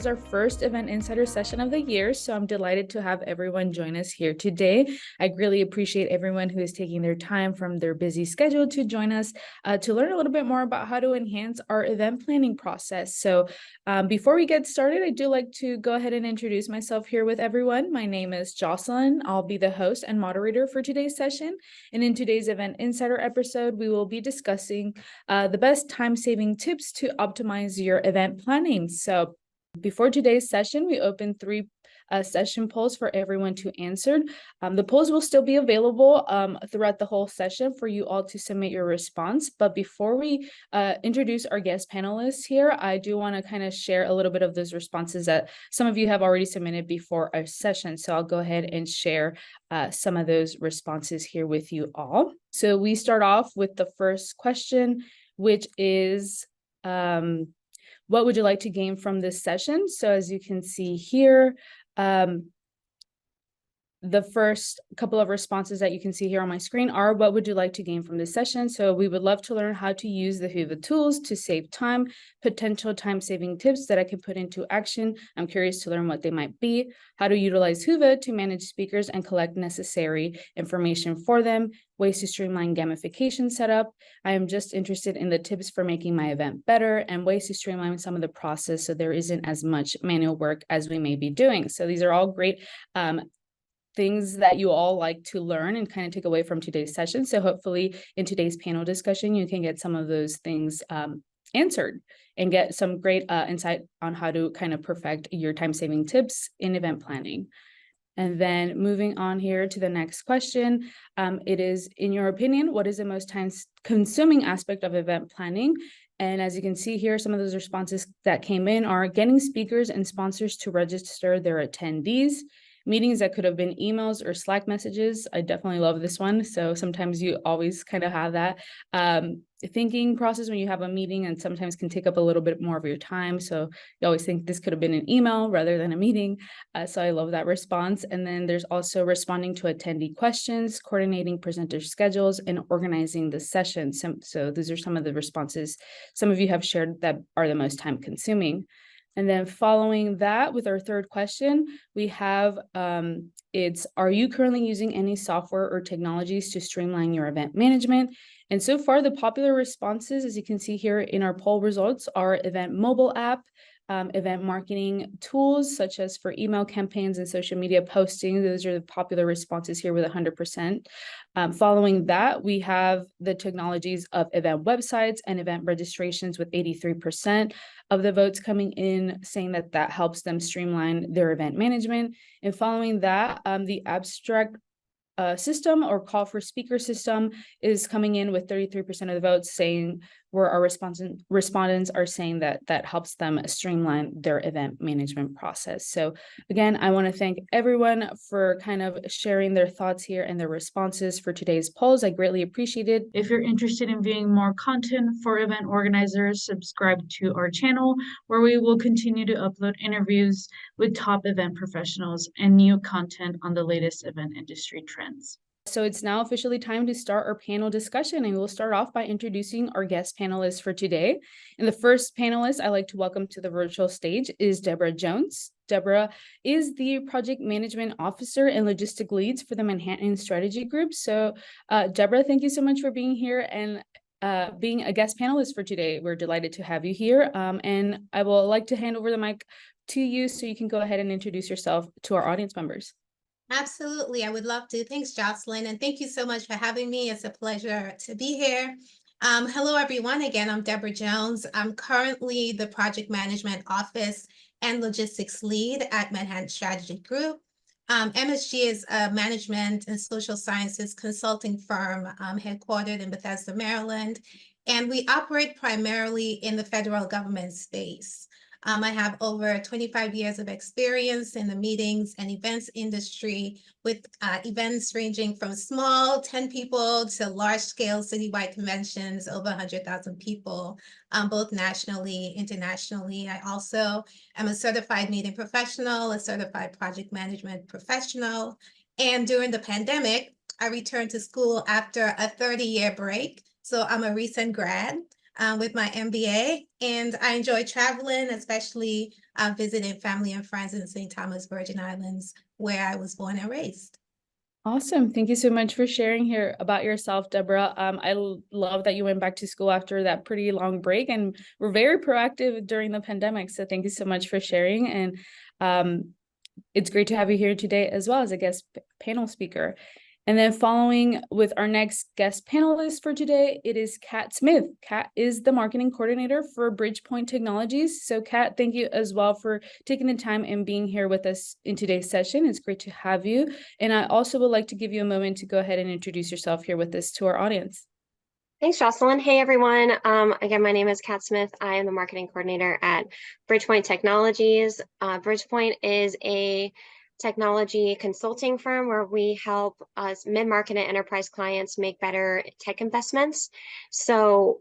our first Event Insider session of the year, so I'm delighted to have everyone join us here today. I really appreciate everyone who is taking their time from their busy schedule to join us to learn a little bit more about how to enhance our event planning process. So before we get started, I do like to go ahead and introduce myself here with everyone. My name is Jocelyn. I'll be the host and moderator for today's session. And in today's Event Insider episode, we will be discussing the best time-saving tips to optimize your event planning. So before today's session, we opened three session polls for everyone to answer. The polls will still be available throughout the whole session for you all to submit your response. But before we introduce our guest panelists here, I do want to kind of share a little bit of those responses that some of you have already submitted before our session. So I'll go ahead and share some of those responses here with you all. So we start off with the first question, which is, what would you like to gain from this session? So as you can see here, the first couple of responses that you can see here on my screen are, what would you like to gain from this session? So we would love to learn how to use the Whova tools to save time, potential time-saving tips that I can put into action. I'm curious to learn what they might be. How to utilize Whova to manage speakers and collect necessary information for them. Ways to streamline gamification setup. I am just interested in the tips for making my event better, and ways to streamline some of the process so there isn't as much manual work as we may be doing. So these are all great things that you all like to learn and kind of take away from today's session. So hopefully in today's panel discussion, you can get some of those things answered and get some great insight on how to kind of perfect your time-saving tips in event planning. And then moving on here to the next question, it is, in your opinion, what is the most time-consuming aspect of event planning? And as you can see here, some of those responses that came in are getting speakers and sponsors to register their attendees, meetings that could have been emails or Slack messages. I definitely love this one. So sometimes you always kind of have that thinking process when you have a meeting, and sometimes can take up a little bit more of your time. So you always think this could have been an email rather than a meeting. So I love that response. And then there's also responding to attendee questions, coordinating presenter schedules, and organizing the session. So those are some of the responses some of you have shared that are the most time consuming. And then following that, with our third question, we have, it's, are you currently using any software or technologies to streamline your event management? And so far, the popular responses, as you can see here in our poll results, are event mobile app, event marketing tools, such as for email campaigns and social media posting. Those are the popular responses here with 100%. Following that, we have the technologies of event websites and event registrations with 83% of the votes coming in, saying that that helps them streamline their event management. And following that, the abstract system or call for speaker system is coming in with 33% of the votes, saying where our respondents are saying that that helps them streamline their event management process. So again, I want to thank everyone for kind of sharing their thoughts here and their responses for today's polls. I greatly appreciate it. If you're interested in viewing more content for event organizers, subscribe to our channel, where we will continue to upload interviews with top event professionals and new content on the latest event industry trends. So it's now officially time to start our panel discussion, and we'll start off by introducing our guest panelists for today. And the first panelist I'd like to welcome to the virtual stage is Deborah Jones. Deborah is the Project Management Officer and Logistic Leads for the Manhattan Strategy Group. So Deborah, thank you so much for being here and being a guest panelist for today. We're delighted to have you here. And I will like to hand over the mic to you so you can go ahead and introduce yourself to our audience members. Absolutely. I would love to. Thanks, Jocelyn. And thank you so much for having me. It's a pleasure to be here. Hello, everyone. Again, I'm Deborah Jones. I'm currently the Project Management Office and Logistics Lead at Manhattan Strategy Group. MSG is a management and social sciences consulting firm headquartered in Bethesda, Maryland. And we operate primarily in the federal government space. I have over 25 years of experience in the meetings and events industry, with events ranging from small 10 people to large-scale citywide conventions over 100,000 people, both nationally, internationally. I also am a certified meeting professional, a certified project management professional. And during the pandemic, I returned to school after a 30-year break. So I'm a recent grad. with my MBA, and I enjoy traveling, especially visiting family and friends in St. Thomas, Virgin Islands, where I was born and raised. Awesome. Thank you so much for sharing here about yourself, Deborah. Love that you went back to school after that pretty long break and were very proactive during the pandemic. So thank you so much for sharing. And it's great to have you here today as well as a guest panel speaker. And then following with our next guest panelist for today, it is Kat Smith. Kat is the marketing coordinator for Bridgepoint Technologies. So Kat, thank you as well for taking the time and being here with us in today's session. It's great to have you. And I also would like to give you a moment to go ahead and introduce yourself here with us to our audience. Thanks, Jocelyn. Hey, everyone. Again, my name is Kat Smith. I am the marketing coordinator at Bridgepoint Technologies. Bridgepoint is a technology consulting firm where we help us mid-market and enterprise clients make better tech investments. So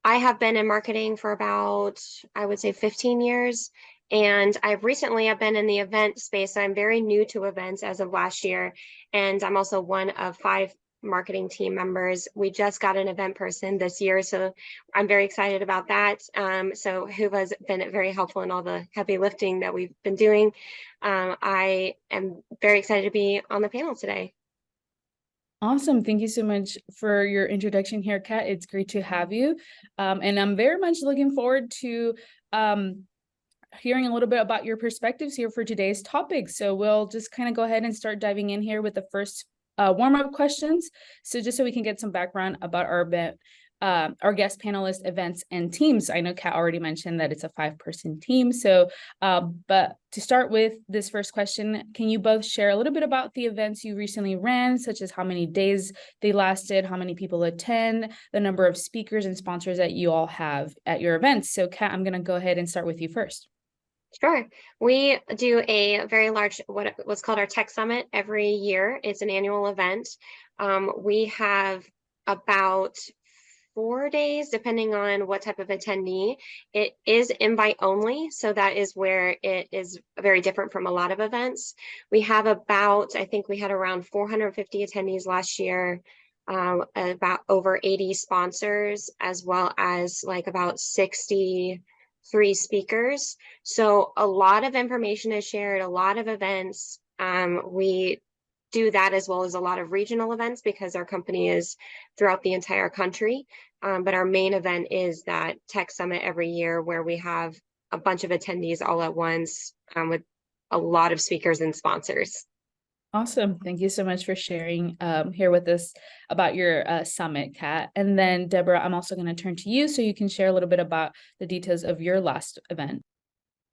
I have been in marketing for about, I would say, 15 years. And I've been in the event space. I'm very new to events as of last year. And I'm also one of 5 marketing team members. We just got an event person this year, so I'm very excited about that. So Whova's been very helpful in all the heavy lifting that we've been doing. I am very excited to be on the panel today. Awesome. Thank you so much for your introduction here, Kat. It's great to have you. And I'm very much looking forward to hearing a little bit about your perspectives here for today's topic. So we'll just kind of go ahead and start diving in here with the first warm-up questions. So just so we can get some background about our event, our guest panelist events and teams. I know Kat already mentioned that it's a 5-person team. So, but to start with this first question, can you both share a little bit about the events you recently ran, such as how many days they lasted, how many people attend, the number of speakers and sponsors that you all have at your events? So Kat, I'm going to go ahead and start with you first. Sure. We do a very large, what's called our Tech Summit every year. It's an annual event. We have about 4 days, depending on what type of attendee. It is invite only, so that is where it is very different from a lot of events. We have I think we had around 450 attendees last year, about over 80 sponsors, as well as like about 63 speakers. So a lot of information is shared, a lot of events. We do that as well as a lot of regional events because our company is throughout the entire country. But our main event is that Tech Summit every year where we have a bunch of attendees all at once with a lot of speakers and sponsors. Awesome. Thank you so much for sharing here with us about your summit, Kat. And then Deborah, I'm also going to turn to you so you can share a little bit about the details of your last event.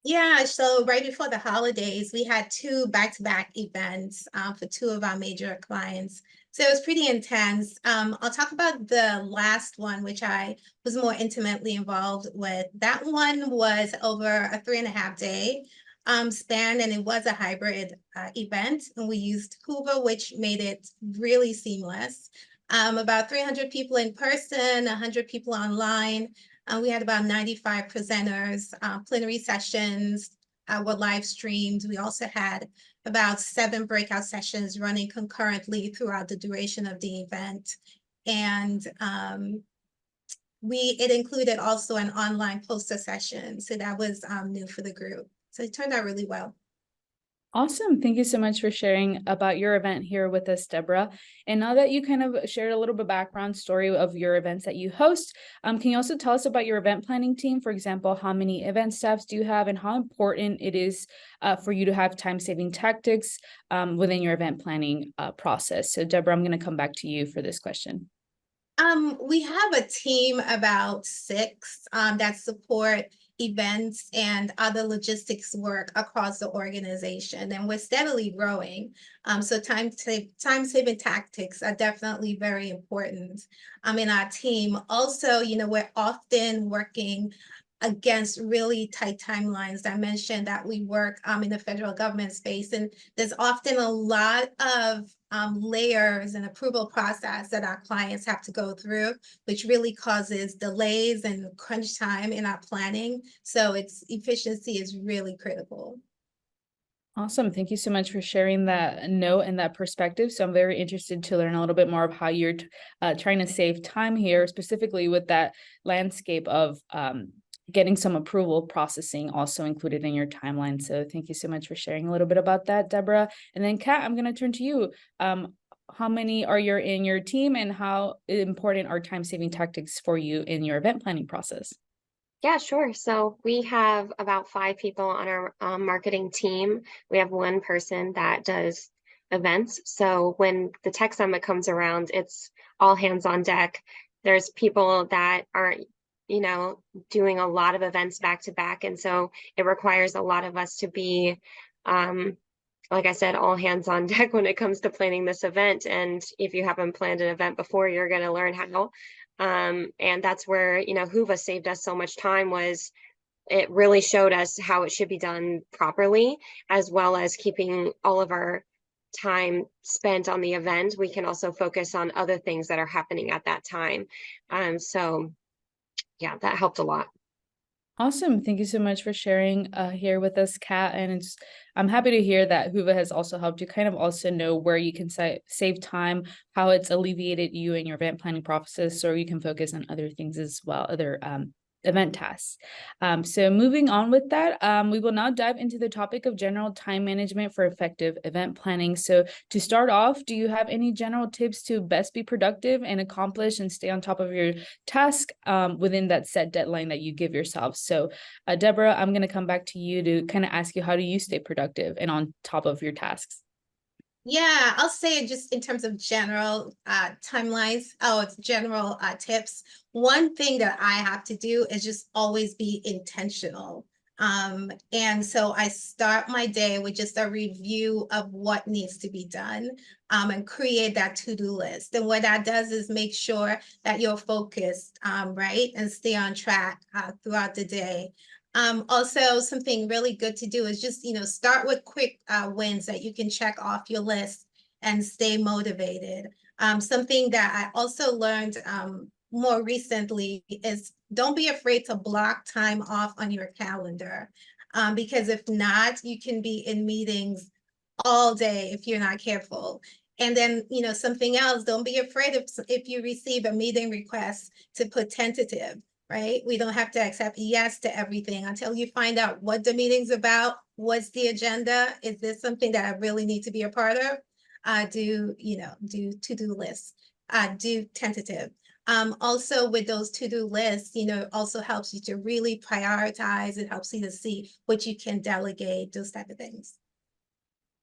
Yeah, so right before the holidays, we had 2 back-to-back events for 2 of our major clients. So it was pretty intense. I'll talk about the last one, which I was more intimately involved with. That one was over a 3.5-day span, and it was a hybrid event. And we used Whova, which made it really seamless. About 300 people in person, 100 people online. We had about 95 presenters, plenary sessions were live streamed. We also had about 7 breakout sessions running concurrently throughout the duration of the event. And it included also an online poster session. So that was new for the group. So it turned out really well. Awesome. Thank you so much for sharing about your event here with us, Deborah. And now that you kind of shared a little bit background story of your events that you host, can you also tell us about your event planning team? For example, how many event staffs do you have and how important it is for you to have time-saving tactics within your event planning process? So Deborah, I'm going to come back to you for this question. We have a team about 6 that support events and other logistics work across the organization, and we're steadily growing. So time-saving tactics are definitely very important in our team. Also, we're often working against really tight timelines. I mentioned that we work in the federal government space, and there's often a lot of layers and approval process that our clients have to go through, which really causes delays and crunch time in our planning. So its efficiency is really critical. Awesome. Thank you so much for sharing that note and that perspective. So I'm very interested to learn a little bit more of how you're trying to save time here, specifically with that landscape of getting some approval processing also included in your timeline. So thank you so much for sharing a little bit about that, Deborah. And then Kat, I'm going to turn to you. How many are you in your team, and how important are time-saving tactics for you in your event planning process? Yeah, sure. So we have about 5 people on our marketing team. We have one person that does events. So when the tech summit comes around, it's all hands on deck. There's people that are, doing a lot of events back to back. And so it requires a lot of us to be, um, like I said, all hands on deck when it comes to planning this event. And if you haven't planned an event before, you're going to learn how. And that's where, Whova saved us so much time, was it really showed us how it should be done properly, as well as keeping all of our time spent on the event. We can also focus on other things that are happening at that time. So yeah, that helped a lot. Awesome. Thank you so much for sharing here with us, Kat. And I'm happy to hear that Whova has also helped you kind of also know where you can save time, how it's alleviated you in your event planning process, or you can focus on other things as well, other event tasks. So moving on with that, we will now dive into the topic of general time management for effective event planning. So to start off, do you have any general tips to best be productive and accomplish and stay on top of your task within that set deadline that you give yourself? So Deborah, I'm going to come back to you to kind of ask you, how do you stay productive and on top of your tasks? Yeah, I'll say just in terms of general timelines, it's general tips. One thing that I have to do is just always be intentional. And so I start my day with just a review of what needs to be done, and create that to-do list. And what that does is make sure that you're focused, right, and stay on track throughout the day. Also, something really good to do is just, start with quick wins that you can check off your list and stay motivated. Something that I also learned more recently is don't be afraid to block time off on your calendar. Because if not, you can be in meetings all day if you're not careful. And then, something else, don't be afraid if you receive a meeting request to put tentative, right? We don't have to accept yes to everything until you find out what the meeting's about, what's the agenda, is this something that I really need to be a part of? Do to-do lists, do tentative. Also with those to-do lists, also helps you to really prioritize. It helps you to see what you can delegate, those type of things.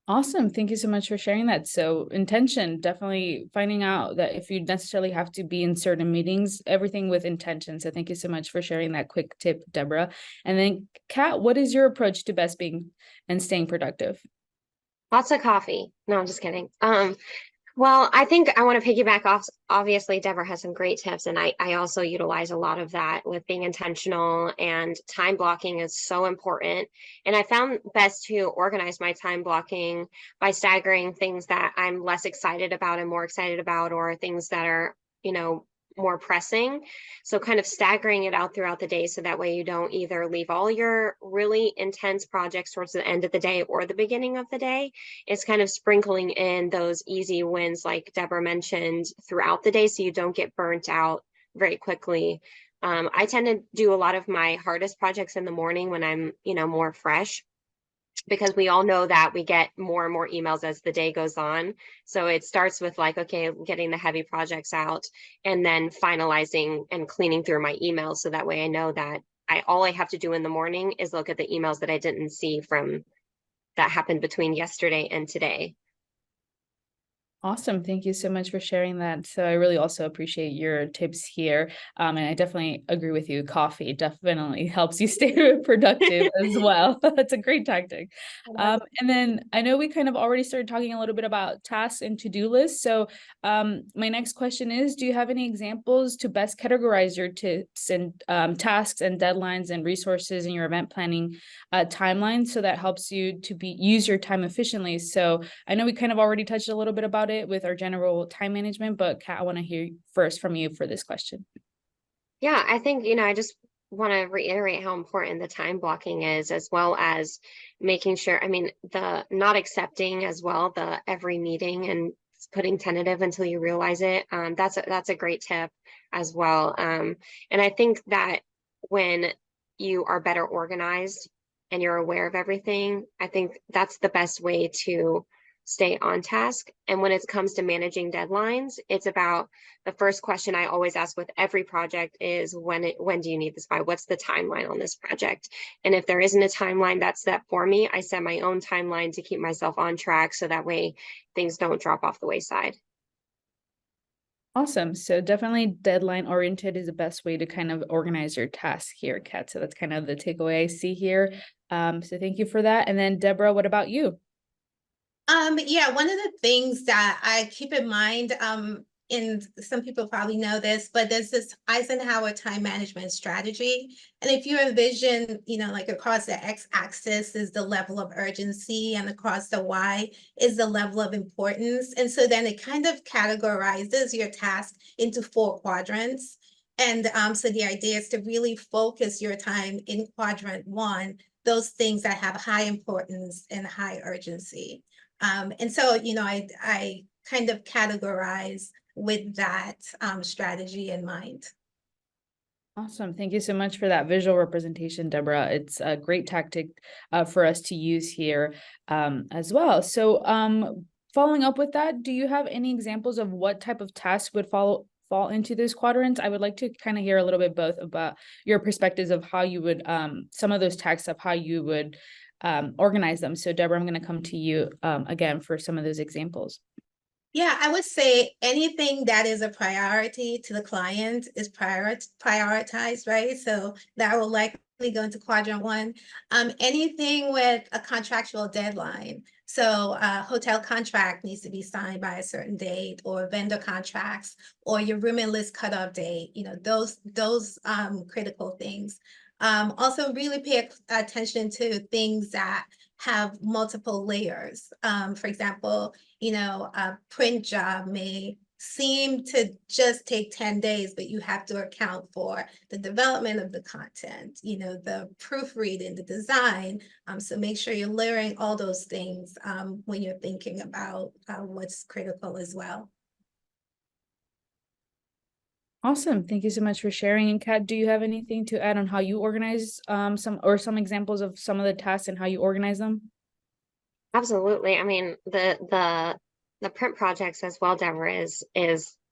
Awesome. Thank you so much for sharing that. So intention, definitely finding out that if you necessarily have to be in certain meetings, everything with intention. So thank you so much for sharing that quick tip, Deborah. And then Kat, what is your approach to best being and staying productive? Lots of coffee. No, I'm just kidding. Well, I think I want to piggyback off. Obviously, Deborah has some great tips, and I also utilize a lot of that with being intentional, and time blocking is so important. And I found best to organize my time blocking by staggering things that I'm less excited about and more excited about, or things that are, more pressing. So kind of staggering it out throughout the day, so that way you don't either leave all your really intense projects towards the end of the day or the beginning of the day. It's kind of sprinkling in those easy wins, like Deborah mentioned, throughout the day, so you don't get burnt out very quickly. I tend to do a lot of my hardest projects in the morning when I'm, more fresh, because we all know that we get more and more emails as the day goes on. So it starts with like, okay, getting the heavy projects out, and then finalizing and cleaning through my emails. So that way I know that all I have to do in the morning is look at the emails that I didn't see from that happened between yesterday and today. Awesome. Thank you so much for sharing that. So I really also appreciate your tips here. And I definitely agree with you. Coffee definitely helps you stay productive as well. That's a great tactic. And then I know we kind of already started talking a little bit about tasks and to-do lists. So my next question is, do you have any examples to best categorize your tips and tasks and deadlines and resources in your event planning timeline, so that helps you to use your time efficiently? So I know we kind of already touched a little bit about it with our general time management, but Kat, I want to hear first from you for this question. Yeah, I think, I just want to reiterate how important the time blocking is, as well as making sure, I mean, the not accepting as well, the every meeting and putting tentative until you realize it. That's a great tip as well. And I think that when you are better organized and you're aware of everything, I think that's the best way to stay on task. And when it comes to managing deadlines, it's about the first question I always ask with every project is when do you need this by? What's the timeline on this project? And if there isn't a timeline that's set for me, I set my own timeline to keep myself on track so that way things don't drop off the wayside. Awesome. So definitely deadline oriented is the best way to kind of organize your tasks here, Kat. So that's kind of the takeaway I see here. So thank you for that. And then Deborah, what about you? Yeah, one of the things that I keep in mind, and some people probably know this, but there's this Eisenhower time management strategy. And if you envision, like across the x-axis is the level of urgency, and across the y is the level of importance. And so then it kind of categorizes your task into 4 quadrants. And so the idea is to really focus your time in quadrant 1, those things that have high importance and high urgency. And so, I kind of categorize with that strategy in mind. Awesome. Thank you so much for that visual representation, Deborah. It's a great tactic for us to use here as well. So following up with that, do you have any examples of what type of tasks would fall into those quadrants? I would like to kind of hear a little bit both about your perspectives of how you would, some of those tasks of how you would organize them. So Deborah, I'm going to come to you again for some of those examples. Yeah, I would say anything that is a priority to the client is prioritized, right? So that will likely go into quadrant 1. Anything with a contractual deadline. So a hotel contract needs to be signed by a certain date, or vendor contracts, or your room and list cutoff date, those critical things. Also really pay attention to things that have multiple layers. For example, a print job may seem to just take 10 days, but you have to account for the development of the content, the proofreading, the design. So make sure you're layering all those things when you're thinking about what's critical as well. Awesome. Thank you so much for sharing. And Kat, do you have anything to add on how you organize some examples of some of the tasks and how you organize them? Absolutely. I mean, the print projects as well, Deborah, is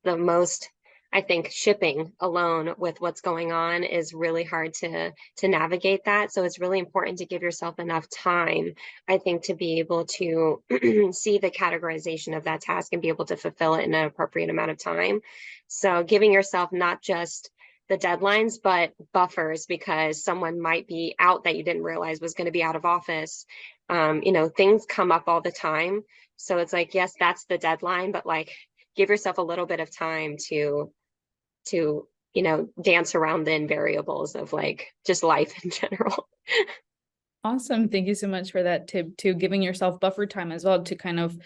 the most, I think, shipping alone with what's going on is really hard to navigate that. So it's really important to give yourself enough time, I think, to be able to see the categorization of that task and be able to fulfill it in an appropriate amount of time. So giving yourself not just the deadlines, but buffers, because someone might be out that you didn't realize was going to be out of office. Things come up all the time. So it's like, yes, that's the deadline, but like give yourself a little bit of time to dance around the invariables of like just life in general. Awesome. Thank you so much for that tip to giving yourself buffer time as well to kind of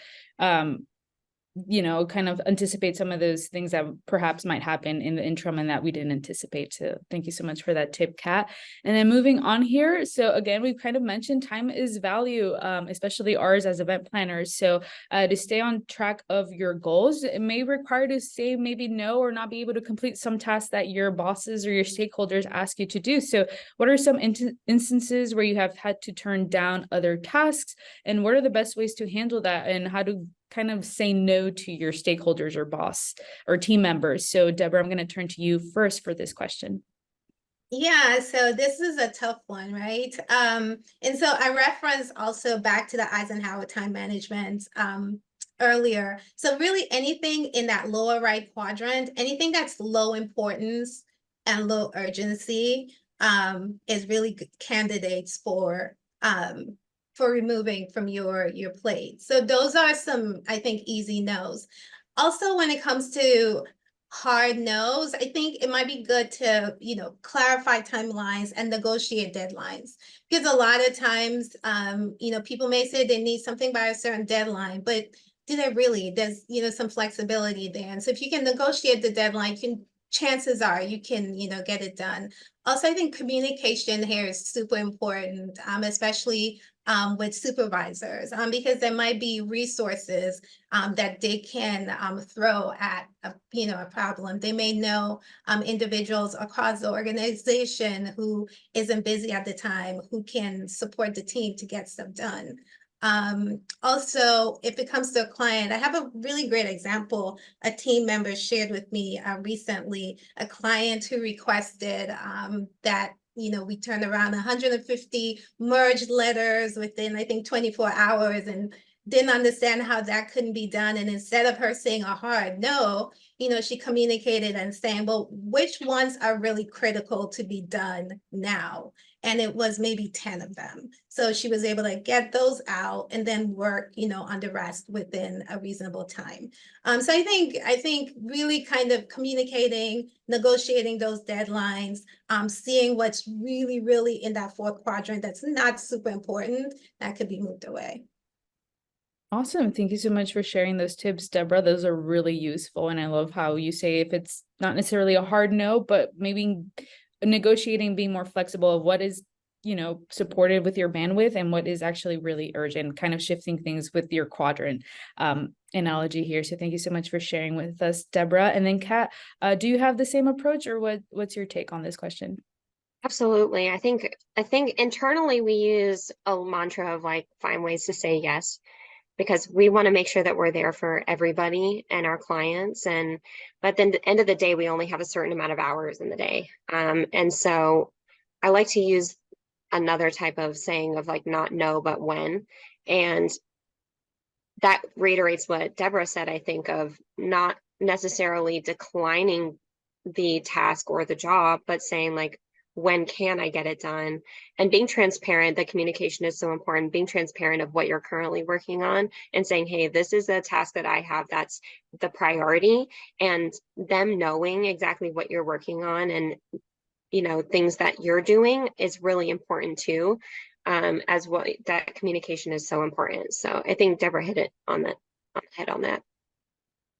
kind of anticipate some of those things that perhaps might happen in the interim and that we didn't anticipate. So thank you so much for that tip, Kat. And then moving on here. So again, we've kind of mentioned time is value, especially ours as event planners. So to stay on track of your goals, it may require to say maybe no or not be able to complete some tasks that your bosses or your stakeholders ask you to do. So what are some instances where you have had to turn down other tasks, and what are the best ways to handle that, and how to kind of say no to your stakeholders or boss or team members? So Deborah, I'm going to turn to you first for this question. Yeah, so this is a tough one, right? And so I referenced also back to the Eisenhower time management earlier. So really anything in that lower right quadrant, anything that's low importance and low urgency is really good candidates for removing from your plate. So those are some, I think, easy no's. Also, when it comes to hard no's, I think it might be good to, clarify timelines and negotiate deadlines. Because a lot of times, people may say they need something by a certain deadline, but do they really? There's, some flexibility there. And so if you can negotiate the deadline, you can chances are you can, get it done. Also, I think communication here is super important, especially with supervisors, because there might be resources that they can throw at a problem. They may know individuals across the organization who isn't busy at the time, who can support the team to get stuff done. Also, if it comes to a client, I have a really great example. A team member shared with me recently, a client who requested that we turned around 150 merged letters within, I think, 24 hours, and didn't understand how that couldn't be done. And instead of her saying a hard no, she communicated and saying, well, which ones are really critical to be done now? And it was maybe 10 of them. So she was able to get those out and then work, on the rest within a reasonable time. So I think really kind of communicating, negotiating those deadlines, seeing what's really, really in that fourth quadrant that's not super important, that could be moved away. Awesome. Thank you so much for sharing those tips, Deborah. Those are really useful. And I love how you say if it's not necessarily a hard no, but maybe negotiating, being more flexible of what is, supported with your bandwidth and what is actually really urgent, kind of shifting things with your quadrant analogy here. So thank you so much for sharing with us, Deborah. And then Kat, do you have the same approach, or what's your take on this question? Absolutely. I think internally we use a mantra of like find ways to say yes, because we want to make sure that we're there for everybody and our clients. But then at the end of the day, we only have a certain amount of hours in the day. And so I like to use another type of saying of like not no, but when. And that reiterates what Deborah said, I think, of not necessarily declining the task or the job, but saying like, when can I get it done? And being transparent, the communication is so important, being transparent of what you're currently working on and saying, hey, this is a task that I have that's the priority, and them knowing exactly what you're working on and things that you're doing is really important too. As what that communication is so important. So I think Deborah hit it on the head on that.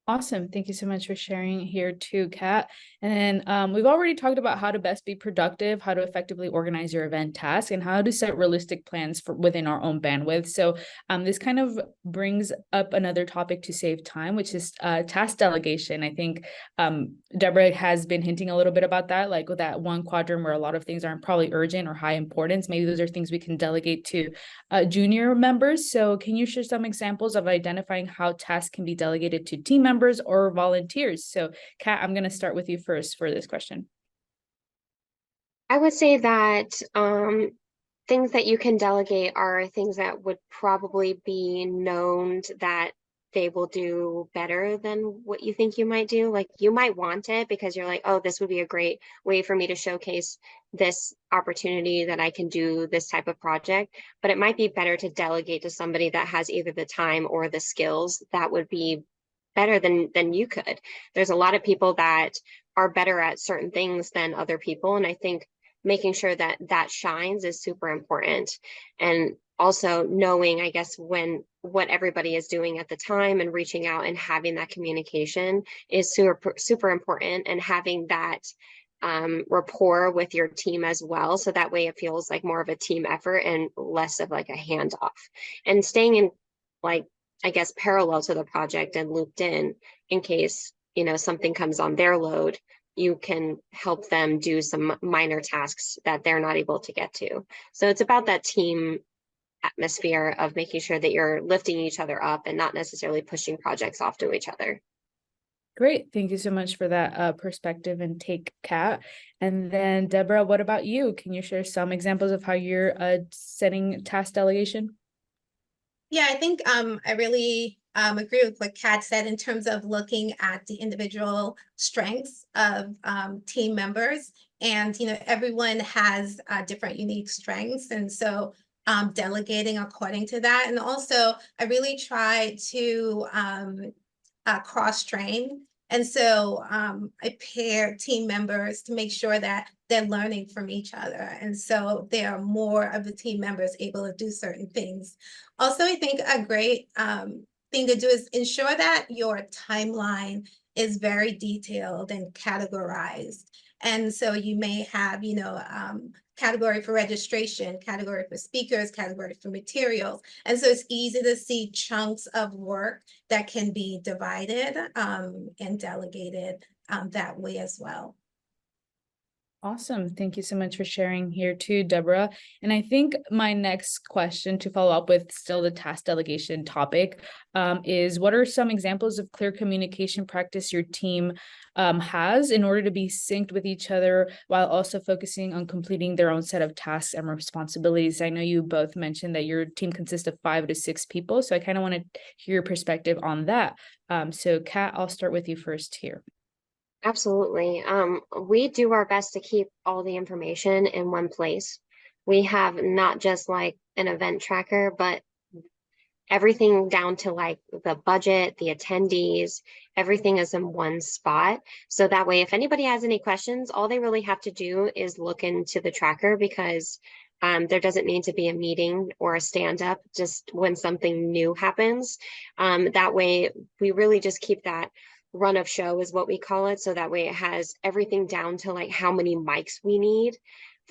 Awesome. Thank you so much for sharing here too, Kat. And then we've already talked about how to best be productive, how to effectively organize your event task, and how to set realistic plans for within our own bandwidth. So this kind of brings up another topic to save time, which is task delegation. I think Deborah has been hinting a little bit about that, like with that one quadrant where a lot of things aren't probably urgent or high importance. Maybe those are things we can delegate to junior members. So can you share some examples of identifying how tasks can be delegated to team members or volunteers? So Kat, I'm going to start with you first for this question. I would say that things that you can delegate are things that would probably be known that they will do better than what you think you might do. Like you might want it because you're like, oh, this would be a great way for me to showcase this opportunity that I can do this type of project. But it might be better to delegate to somebody that has either the time or the skills that would be better than you could. There's a lot of people that are better at certain things than other people. And I think making sure that that shines is super important. And also knowing, I guess, what everybody is doing at the time and reaching out and having that communication is super important, and having that rapport with your team as well. So that way it feels like more of a team effort and less of like a handoff, and staying in like, I guess, parallel to the project and looped in case, something comes on their load, you can help them do some minor tasks that they're not able to get to. So it's about that team atmosphere of making sure that you're lifting each other up and not necessarily pushing projects off to each other. Great. Thank you so much for that perspective and take, Kat. And then Deborah, what about you? Can you share some examples of how you're setting task delegation? Yeah, I think I really agree with what Kat said in terms of looking at the individual strengths of team members. And, everyone has different unique strengths. And so delegating according to that. And also, I really try to cross-train. And so I pair team members to make sure that they're learning from each other. And so there are more of the team members able to do certain things. Also, I think a great thing to do is ensure that your timeline is very detailed and categorized. And so you may have, category for registration, category for speakers, category for materials. And so it's easy to see chunks of work that can be divided and delegated that way as well. Awesome. Thank you so much for sharing here too, Deborah. And I think my next question to follow up with still the task delegation topic is what are some examples of clear communication practice your team has in order to be synced with each other while also focusing on completing their own set of tasks and responsibilities? I know you both mentioned that your team consists of 5 to 6 people, so I kind of want to hear your perspective on that. So Kat, I'll start with you first here. Absolutely. We do our best to keep all the information in one place. We have not just like an event tracker, but everything down to like the budget, the attendees, everything is in one spot. So that way, if anybody has any questions, all they really have to do is look into the tracker, because there doesn't need to be a meeting or a stand up just when something new happens. That way, we really just keep that run of show is what we call it. So that way it has everything down to like how many mics we need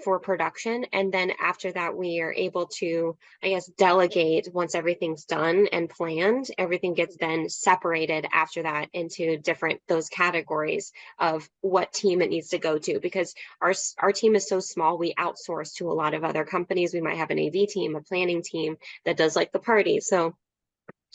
for production. And then after that, we are able to, I guess, delegate once everything's done and planned. Everything gets then separated after that into those categories of what team it needs to go to, because our team is so small. We outsource to a lot of other companies. We might have an AV team, a planning team that does like the party. So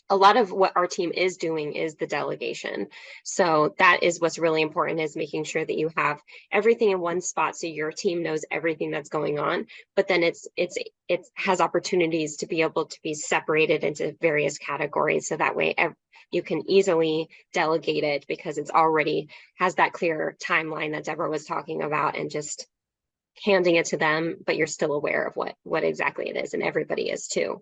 a lot of what our team is doing is the delegation. So that is what's really important, is making sure that you have everything in one spot so your team knows everything that's going on. But then it has opportunities to be able to be separated into various categories. So that way you can easily delegate it, because it's already has that clear timeline that Deborah was talking about, and just handing it to them, but you're still aware of what exactly it is, and everybody is too.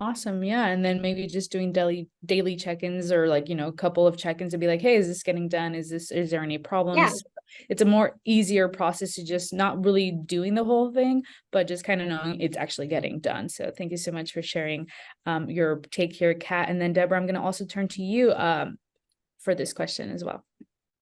Awesome. Yeah. And then maybe just doing daily check-ins, or like, a couple of check-ins to be like, hey, is this getting done? Is there any problems? Yeah. It's a more easier process to just not really doing the whole thing, but just kind of knowing it's actually getting done. So thank you so much for sharing your take here, Kat. And then Deborah, I'm going to also turn to you for this question as well.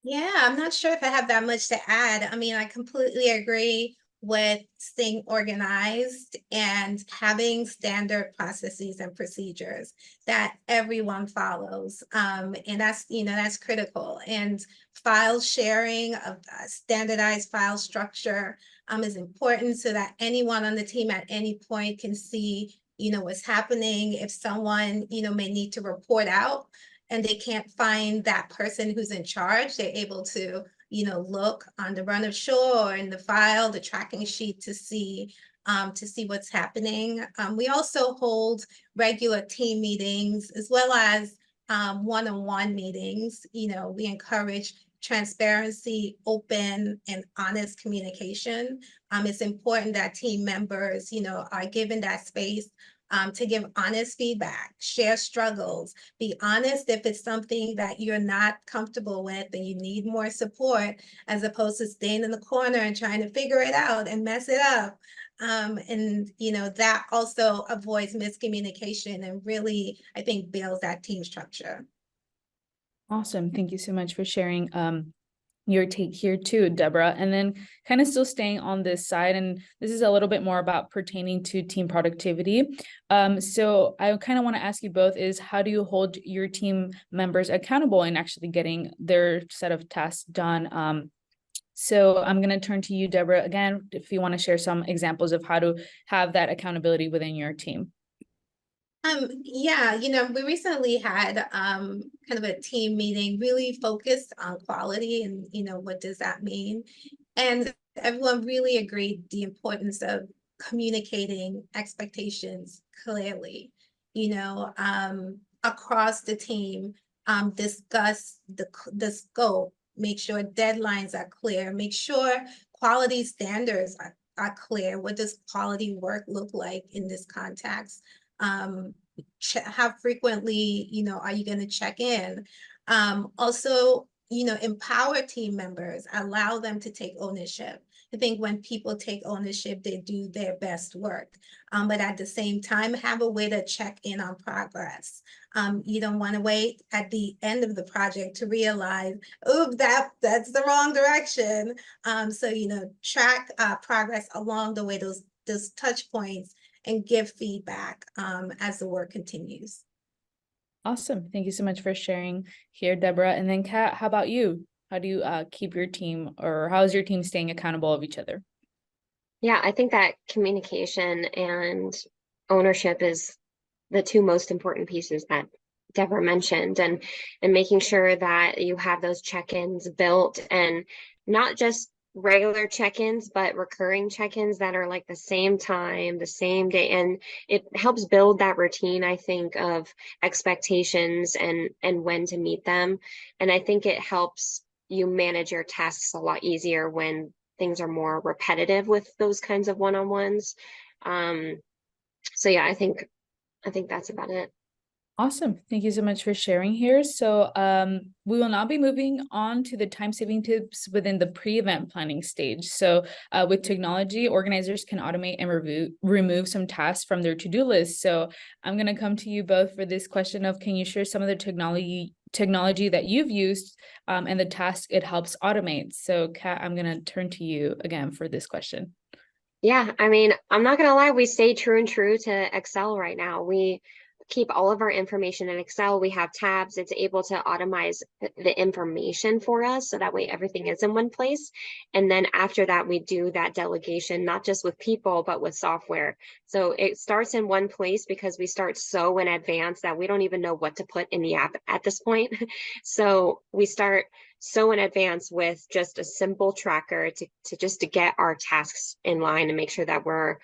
Yeah, I'm not sure if I have that much to add. I mean, I completely agree with staying organized and having standard processes and procedures that everyone follows. And that's critical. And file sharing of standardized file structure is important, so that anyone on the team at any point can see, what's happening. If someone, may need to report out and they can't find that person who's in charge, they're able to, look on the run of show or in the file, the tracking sheet, to see what's happening. We also hold regular team meetings as well as one-on-one meetings. We encourage transparency, open and honest communication. It's important that team members, are given that space to give honest feedback, share struggles, be honest if it's something that you're not comfortable with and you need more support, as opposed to staying in the corner and trying to figure it out and mess it up. And that also avoids miscommunication and really, I think, builds that team structure. Awesome. Thank you so much for sharing your take here too, Deborah. And then kind of still staying on this side, and this is a little bit more about pertaining to team productivity. So I kind of want to ask you both is, how do you hold your team members accountable in actually getting their set of tasks done? So I'm going to turn to you, Deborah, again, if you want to share some examples of how to have that accountability within your team. Yeah, we recently had kind of a team meeting really focused on quality and, what does that mean? And everyone really agreed the importance of communicating expectations clearly, across the team, discuss the scope, make sure deadlines are clear, make sure quality standards are clear. What does quality work look like in this context? How frequently, are you going to check in? Also, empower team members, allow them to take ownership. I think when people take ownership, they do their best work. But at the same time, have a way to check in on progress. You don't want to wait at the end of the project to realize, oh, that's the wrong direction. So, track progress along the way, those touch points, and give feedback as the work continues. Awesome. Thank you so much for sharing here, Deborah. And then Kat, how about you? How do you keep your team, or how is your team staying accountable of each other? Yeah, I think that communication and ownership is the two most important pieces that Deborah mentioned, and making sure that you have those check-ins built, and not just regular check-ins, but recurring check-ins that are like the same time, the same day. And it helps build that routine, I think, of expectations and when to meet them. And I think it helps you manage your tasks a lot easier when things are more repetitive with those kinds of one-on-ones. So yeah, I think that's about it. Awesome. Thank you so much for sharing here. So we will now be moving on to the time-saving tips within the pre-event planning stage. So with technology, organizers can automate and remove some tasks from their to-do list. So I'm going to come to you both for this question of, can you share some of the technology that you've used and the task it helps automate? So Kat, I'm going to turn to you again for this question. Yeah, I mean, I'm not gonna lie, we stay true to Excel right now. We keep all of our information in Excel. We have tabs. It's able to automize the information for us, so that way everything is in one place. And then after that, we do that delegation, not just with people, but with software. So it starts in one place because we start so in advance that we don't even know what to put in the app at this point. So we start so in advance with just a simple tracker to get our tasks in line and make sure that we're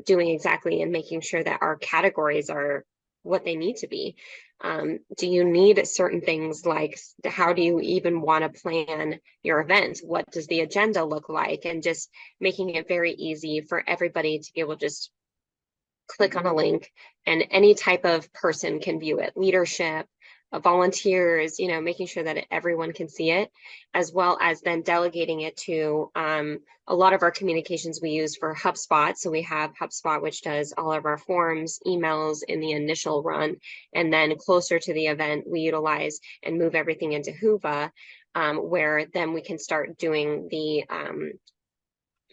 doing exactly, and making sure that our categories are what they need to be. Do you need certain things, like how do you even want to plan your event? What does the agenda look like? And just making it very easy for everybody to be able to just click on a link, and any type of person can view it. Leadership, volunteers, making sure that everyone can see it, as well as then delegating it to a lot of our communications we use for HubSpot. So we have HubSpot, which does all of our forms, emails in the initial run, and then closer to the event, we utilize and move everything into Whova, where then we can start doing the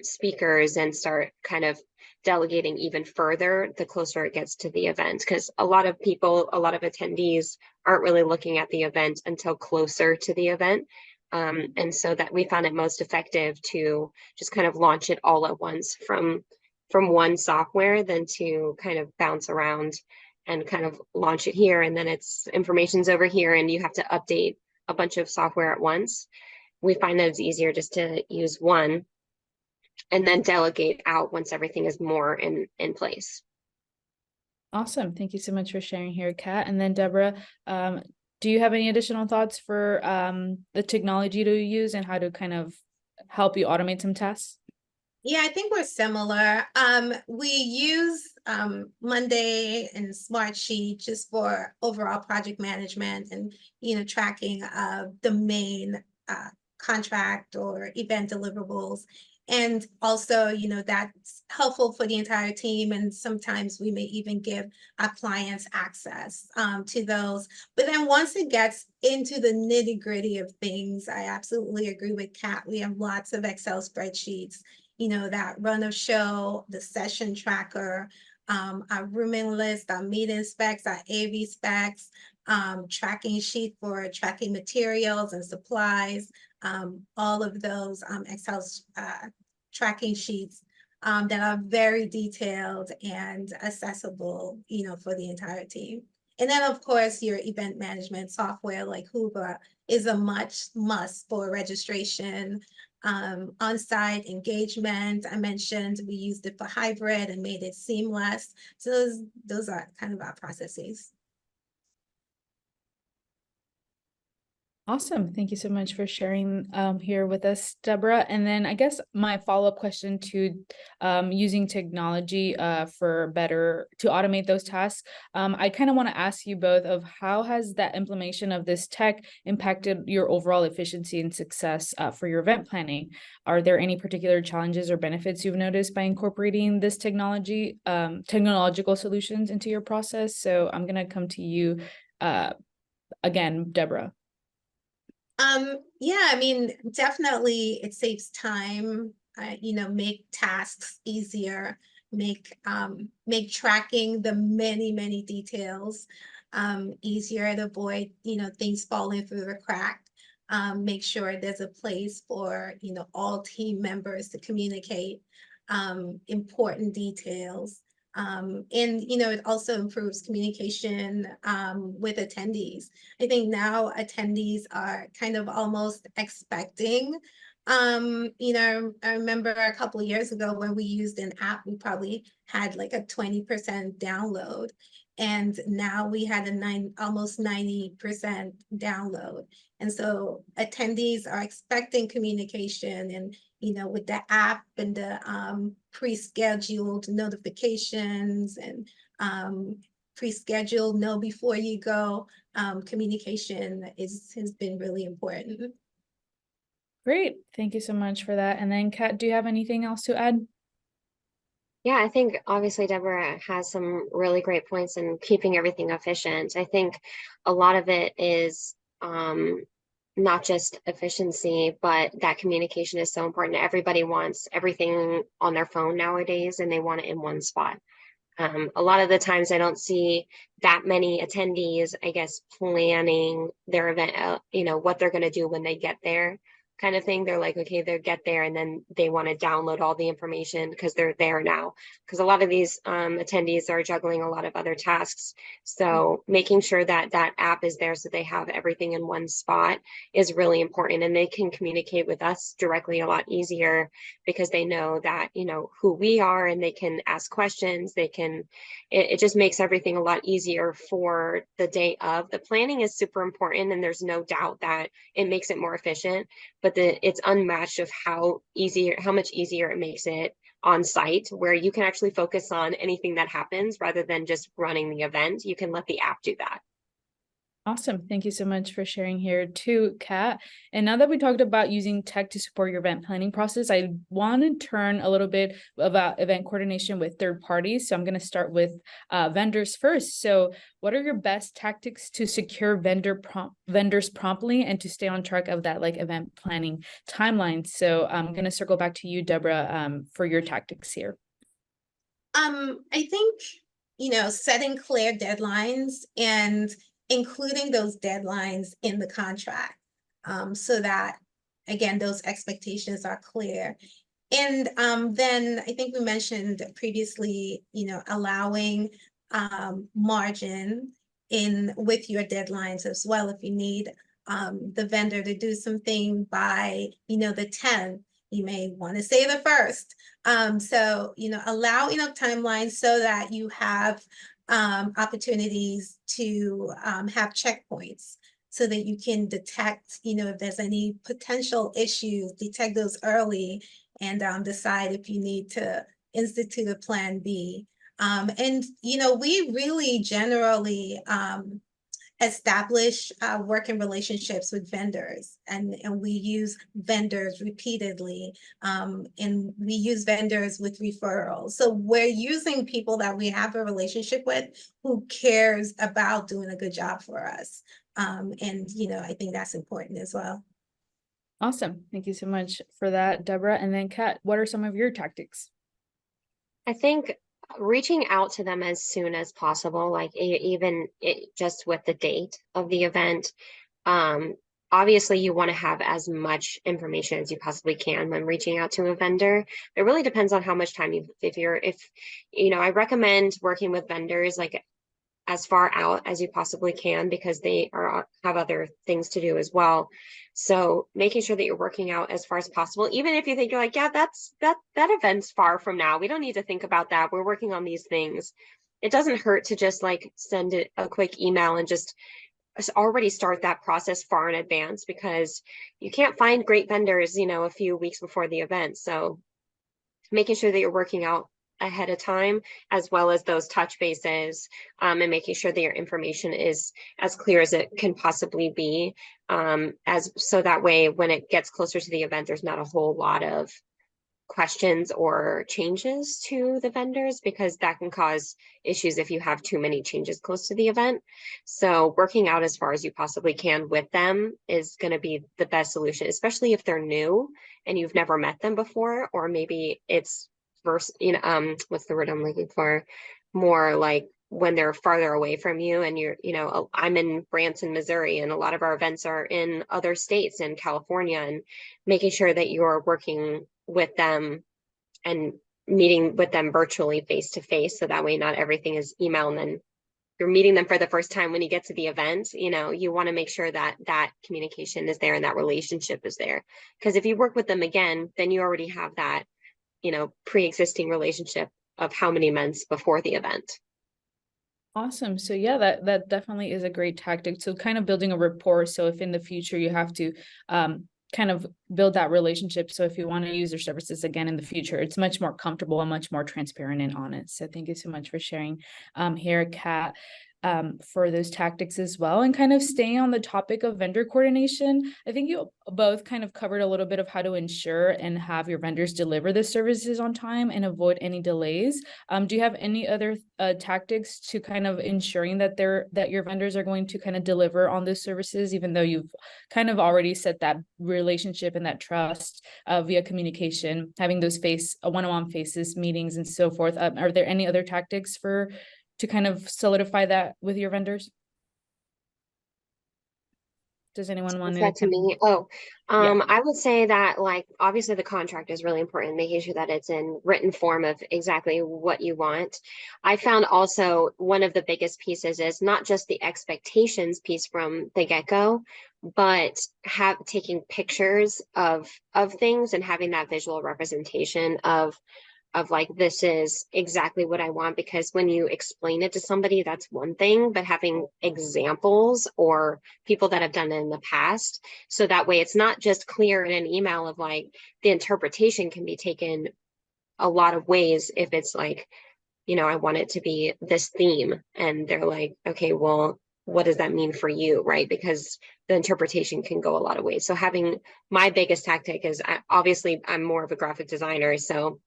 speakers and start kind of delegating even further the closer it gets to the event, because a lot of people, a lot of attendees aren't really looking at the event until closer to the event. And so that we found it most effective to just kind of launch it all at once from one software, than to kind of bounce around and kind of launch it here, and then it's information's over here and you have to update a bunch of software at once. We find that it's easier just to use one and then delegate out once everything is more in place. Awesome. Thank you so much for sharing here, Kat. And then Deborah, do you have any additional thoughts for the technology to use and how to kind of help you automate some tasks? Yeah, I think we're similar. We use Monday and Smartsheet just for overall project management and tracking of the main contract or event deliverables. And also, that's helpful for the entire team. And sometimes we may even give our clients access to those. But then once it gets into the nitty-gritty of things, I absolutely agree with Kat. We have lots of Excel spreadsheets, that run of show, the session tracker, our rooming list, our meeting specs, our AV specs, tracking sheet for tracking materials and supplies, all of those Excel tracking sheets that are very detailed and accessible, for the entire team. And then, of course, your event management software like Whova is a must for registration, on-site engagement. I mentioned we used it for hybrid and made it seamless. So those are kind of our processes. Awesome. Thank you so much for sharing here with us, Deborah. And then I guess my follow-up question to using technology for better to automate those tasks. I kind of want to ask you both of how has that implementation of this tech impacted your overall efficiency and success for your event planning? Are there any particular challenges or benefits you've noticed by incorporating this technology, technological solutions into your process? So I'm going to come to you again, Deborah. Yeah, I mean, definitely it saves time, make tasks easier, make tracking the many details easier to avoid, things falling through the crack. Make sure there's a place for, all team members to communicate important details. And it also improves communication with attendees. I think now attendees are kind of almost expecting. I remember a couple of years ago when we used an app, we probably had like a 20% download. And now we had almost 90% download. And so attendees are expecting communication and with the app and the pre-scheduled notifications and pre-scheduled know before you go. Communication has been really important. Great. Thank you so much for that. And then Kat, do you have anything else to add? Yeah, I think obviously Deborah has some really great points in keeping everything efficient. I think a lot of it is not just efficiency, but that communication is so important. Everybody wants everything on their phone nowadays, and they want it in one spot. A lot of the times I don't see that many attendees, I guess, planning their event, what they're going to do when they get there kind of thing. They're like, okay, they get there and then they want to download all the information because they're there now. Because a lot of these attendees are juggling a lot of other tasks. So making sure that that app is there so they have everything in one spot is really important. And they can communicate with us directly a lot easier because they know that, who we are, and they can ask questions. It just makes everything a lot easier for the day of. The planning is super important, and there's no doubt that it makes it more efficient, but it's unmatched of how much easier it makes it on site, where you can actually focus on anything that happens rather than just running the event. You can let the app do that. Awesome. Thank you so much for sharing here too, Kat. And now that we talked about using tech to support your event planning process, I want to turn a little bit about event coordination with third parties. So I'm going to start with vendors first. So what are your best tactics to secure vendors promptly and to stay on track of that like event planning timeline? So I'm going to circle back to you, Deborah, for your tactics here. I think, setting clear deadlines and including those deadlines in the contract, so that, again, those expectations are clear. And then I think we mentioned previously, allowing margin in with your deadlines as well. If you need the vendor to do something by, the 10th, you may want to say the 1st. So, allow enough timelines so that you have opportunities to have checkpoints so that you can detect, if there's any potential issues, detect those early and decide if you need to institute a plan B. And, we really generally establish working relationships with vendors, and we use vendors repeatedly, and we use vendors with referrals. So we're using people that we have a relationship with who cares about doing a good job for us. And, I think that's important as well. Awesome. Thank you so much for that, Deborah. And then Kat, what are some of your tactics? I think reaching out to them as soon as possible, like even just with the date of the event. Obviously you want to have as much information as you possibly can when reaching out to a vendor. It really depends on how much time I recommend working with vendors like as far out as you possibly can, because they have other things to do as well. So making sure that you're working out as far as possible, even if you think you're like, yeah, that event's far from now, we don't need to think about that, we're working on these things. It doesn't hurt to just like send it a quick email and just already start that process far in advance, because you can't find great vendors, a few weeks before the event. So making sure that you're working out ahead of time, as well as those touch bases, and making sure that your information is as clear as it can possibly be, as so that way when it gets closer to the event, there's not a whole lot of questions or changes to the vendors, because that can cause issues if you have too many changes close to the event. So working out as far as you possibly can with them is going to be the best solution, especially if they're new and you've never met them before, or maybe it's what's the word I'm looking for? More like when they're farther away from you, and I'm in Branson, Missouri, and a lot of our events are in other states in California, and making sure that you're working with them and meeting with them virtually face to face. So that way not everything is email, and then you're meeting them for the first time when you get to the event. You want to make sure that that communication is there and that relationship is there. Because if you work with them again, then you already have that, pre-existing relationship of how many months before the event. Awesome. So yeah, that definitely is a great tactic. So kind of building a rapport. So if in the future you have to kind of build that relationship. So if you want to use their services again in the future, it's much more comfortable and much more transparent and honest. So thank you so much for sharing here, Kat, for those tactics as well. And kind of staying on the topic of vendor coordination, I think you both kind of covered a little bit of how to ensure and have your vendors deliver the services on time and avoid any delays. Do you have any other tactics to kind of ensuring that your vendors are going to kind of deliver on those services, even though you've kind of already set that relationship and that trust via communication, having those one-on-one faces, meetings, and so forth? Are there any other tactics to kind of solidify that with your vendors? Does anyone want That to me? I would say that, like, obviously the contract is really important, making sure that it's in written form of exactly what you want. I found also one of the biggest pieces is not just the expectations piece from the get-go, but taking pictures of things and having that visual representation of like, this is exactly what I want. Because when you explain it to somebody, that's one thing, but having examples or people that have done it in the past, so that way it's not just clear in an email of like, the interpretation can be taken a lot of ways. If it's like, I want it to be this theme, and they're like, okay, well, what does that mean for you? Right? Because the interpretation can go a lot of ways. So my biggest tactic is, obviously I'm more of a graphic designer, so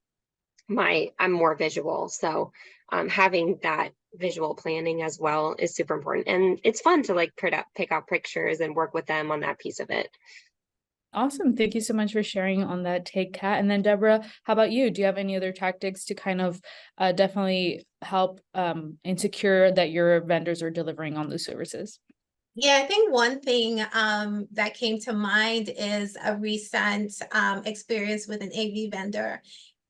I'm more visual. So having that visual planning as well is super important. And it's fun to like pick out pictures and work with them on that piece of it. Awesome. Thank you so much for sharing on that take, Kat. And then Deborah, how about you? Do you have any other tactics to kind of definitely help and secure that your vendors are delivering on those services? Yeah, I think one thing that came to mind is a recent experience with an AV vendor.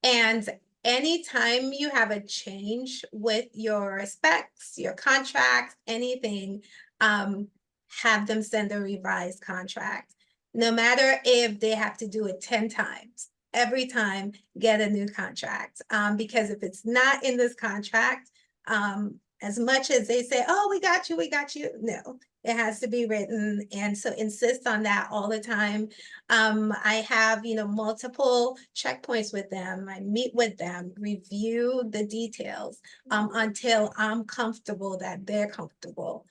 And anytime you have a change with your specs, your contracts, anything, have them send a revised contract. No matter if they have to do it 10 times, every time get a new contract. Because if it's not in this contract, as much as they say, oh, we got you, no, it has to be written. And so insist on that all the time. I have, multiple checkpoints with them. I meet with them, review the details until I'm comfortable that they're comfortable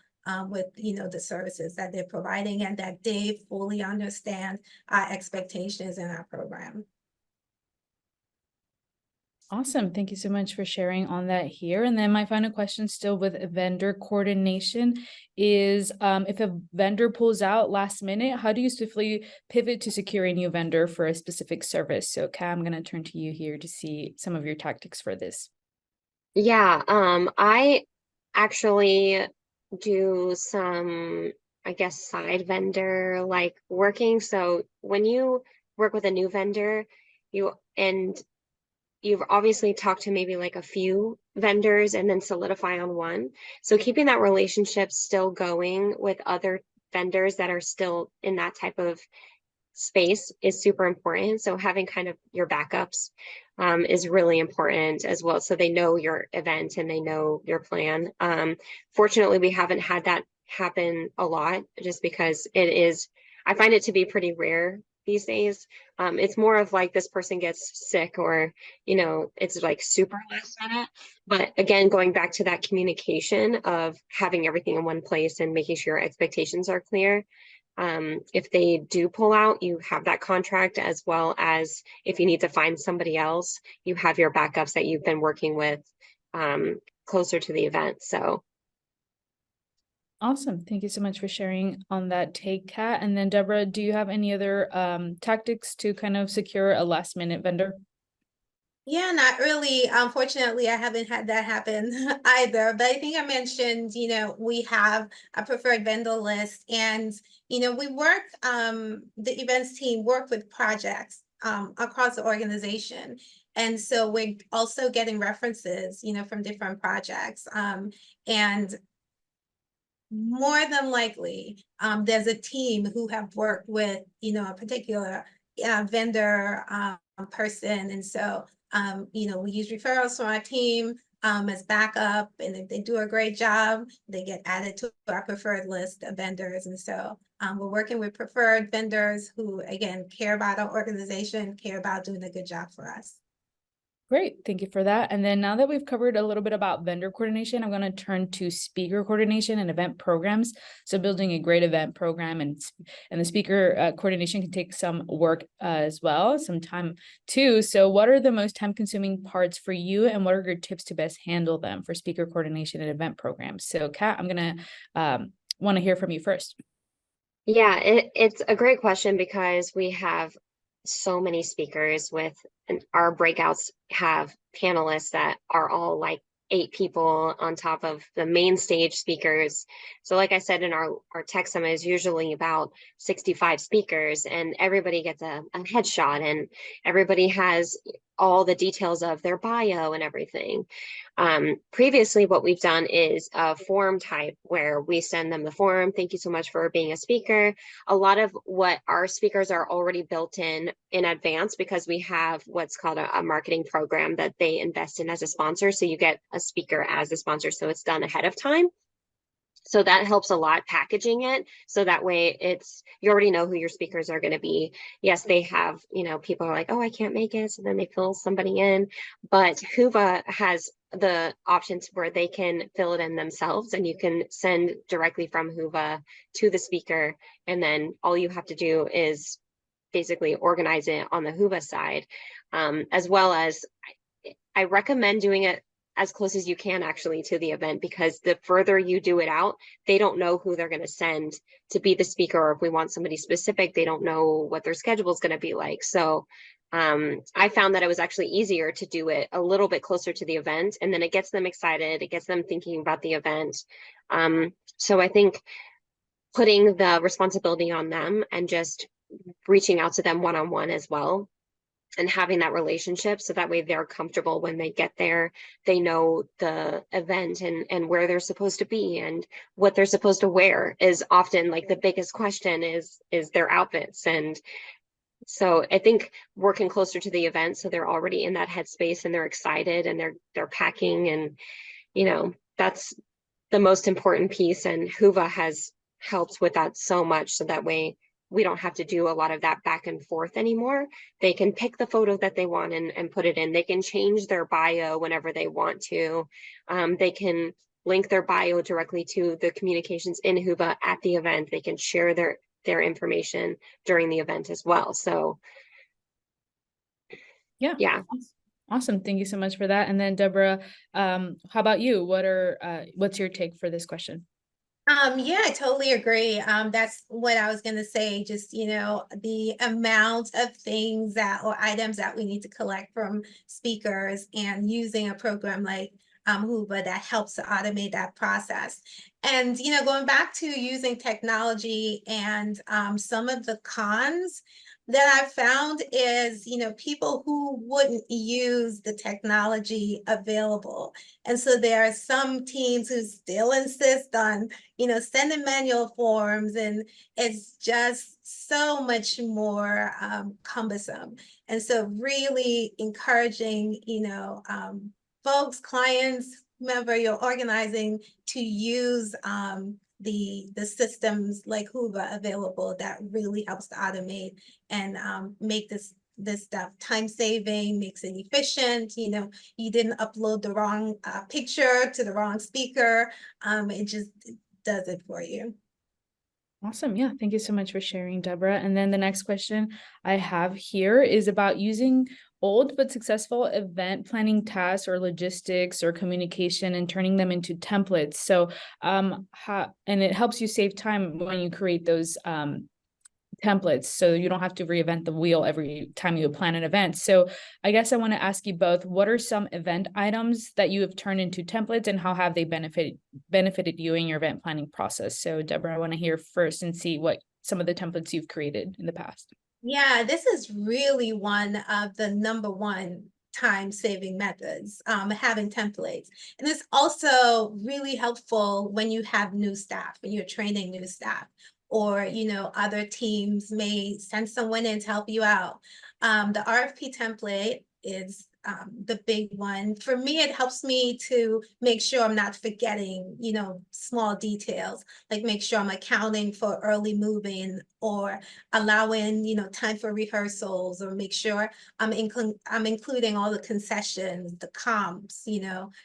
with, the services that they're providing, and that they fully understand our expectations in our program. Awesome. Thank you so much for sharing on that here. And then my final question, still with vendor coordination, is if a vendor pulls out last minute, how do you swiftly pivot to secure a new vendor for a specific service? So Kat, I'm going to turn to you here to see some of your tactics for this. Yeah, I actually do some, I guess, side vendor like working. So when you work with a new vendor, you've obviously talked to maybe like a few vendors and then solidify on one. So keeping that relationship still going with other vendors that are still in that type of space is super important. So having kind of your backups is really important as well. So they know your event and they know your plan. Fortunately, we haven't had that happen a lot just because it is, I find it to be pretty rare these days. It's more of like this person gets sick or, it's like super last minute. But again, going back to that communication of having everything in one place and making sure expectations are clear. If they do pull out, you have that contract, as well as if you need to find somebody else, you have your backups that you've been working with closer to the event. So Awesome. Thank you so much for sharing on that take, Kat. And then Deborah, do you have any other tactics to kind of secure a last minute vendor? Yeah, not really. Unfortunately, I haven't had that happen either. But I think I mentioned, we have a preferred vendor list, and we work, the events team work with projects across the organization. And so we're also getting references, from different projects. And more than likely, there's a team who have worked with, a particular vendor person. And so, we use referrals from our team as backup. And if they do a great job, they get added to our preferred list of vendors. And so we're working with preferred vendors who, again, care about our organization, care about doing a good job for us. Great. Thank you for that. And then now that we've covered a little bit about vendor coordination, I'm going to turn to speaker coordination and event programs. So building a great event program and the speaker coordination can take some work as well, some time too. So what are the most time consuming parts for you, and what are your tips to best handle them for speaker coordination and event programs? So Kat, I'm going to want to hear from you first. yeah, it's a great question because we have so many speakers and our breakouts have panelists that are all like 8 people on top of the main stage speakers. So like I said, in our tech summit is usually about 65 speakers, and everybody gets a headshot, and everybody has all the details of their bio and everything. Previously, what we've done is a form type where we send them the form. Thank you so much for being a speaker. A lot of what our speakers are already built in advance because we have what's called a marketing program that they invest in as a sponsor. So you get a speaker as a sponsor. So it's done ahead of time. So that helps a lot, packaging it. So that way you already know who your speakers are going to be. Yes, they have, people are like, oh, I can't make it. So then they fill somebody in. But Whova has the options where they can fill it in themselves, and you can send directly from Whova to the speaker. And then all you have to do is basically organize it on the Whova side, as well as I recommend doing it as close as you can actually to the event, because the further you do it out, they don't know who they're going to send to be the speaker, or if we want somebody specific, they don't know what their schedule is going to be like. So I found that it was actually easier to do it a little bit closer to the event, and then it gets them excited, it gets them thinking about the event. So I think putting the responsibility on them and just reaching out to them one-on-one as well, and having that relationship, so that way they're comfortable when they get there. They know the event and where they're supposed to be and what they're supposed to wear is often like the biggest question is their outfits. And so I think working closer to the event, so they're already in that headspace and they're excited and they're packing, and that's the most important piece. And Whova has helped with that so much, so that way we don't have to do a lot of that back and forth anymore. They can pick the photo that they want and put it in. They can change their bio whenever they want to. They can link their bio directly to the communications in Whova at the event. They can share their information during the event as well. So yeah. Awesome. Thank you so much for that. And then Deborah, how about you? What's your take for this question? Yeah, I totally agree. That's what I was gonna say, just, the amount of things or items that we need to collect from speakers, and using a program like Whova that helps to automate that process. And, going back to using technology, and some of the cons that I've found is, people who wouldn't use the technology available. And so there are some teams who still insist on sending manual forms, and it's just so much more cumbersome. And so really encouraging, folks, clients, whomever you're organizing, to use the systems like Whova available that really helps to automate and make this stuff time saving, makes it efficient. You know, you didn't upload the wrong picture to the wrong speaker. It just does it for you. Awesome. Yeah. Thank you so much for sharing, Deborah. And then the next question I have here is about using old but successful event planning tasks or logistics or communication and turning them into templates. So, and it helps you save time when you create those templates, so you don't have to reinvent the wheel every time you plan an event. So I guess I want to ask you both, what are some event items that you have turned into templates and how have they benefited you in your event planning process? So Deborah, I want to hear first and see what some of the templates you've created in the past. Yeah, this is really one of the number one time saving methods, having templates. And it's also really helpful when you have new staff, when you're training new staff, or other teams may send someone in to help you out. The RFP template is the big one. For me, it helps me to make sure I'm not forgetting, small details, like make sure I'm accounting for early moving or allowing, time for rehearsals, or make sure I'm including all the concessions, the comps,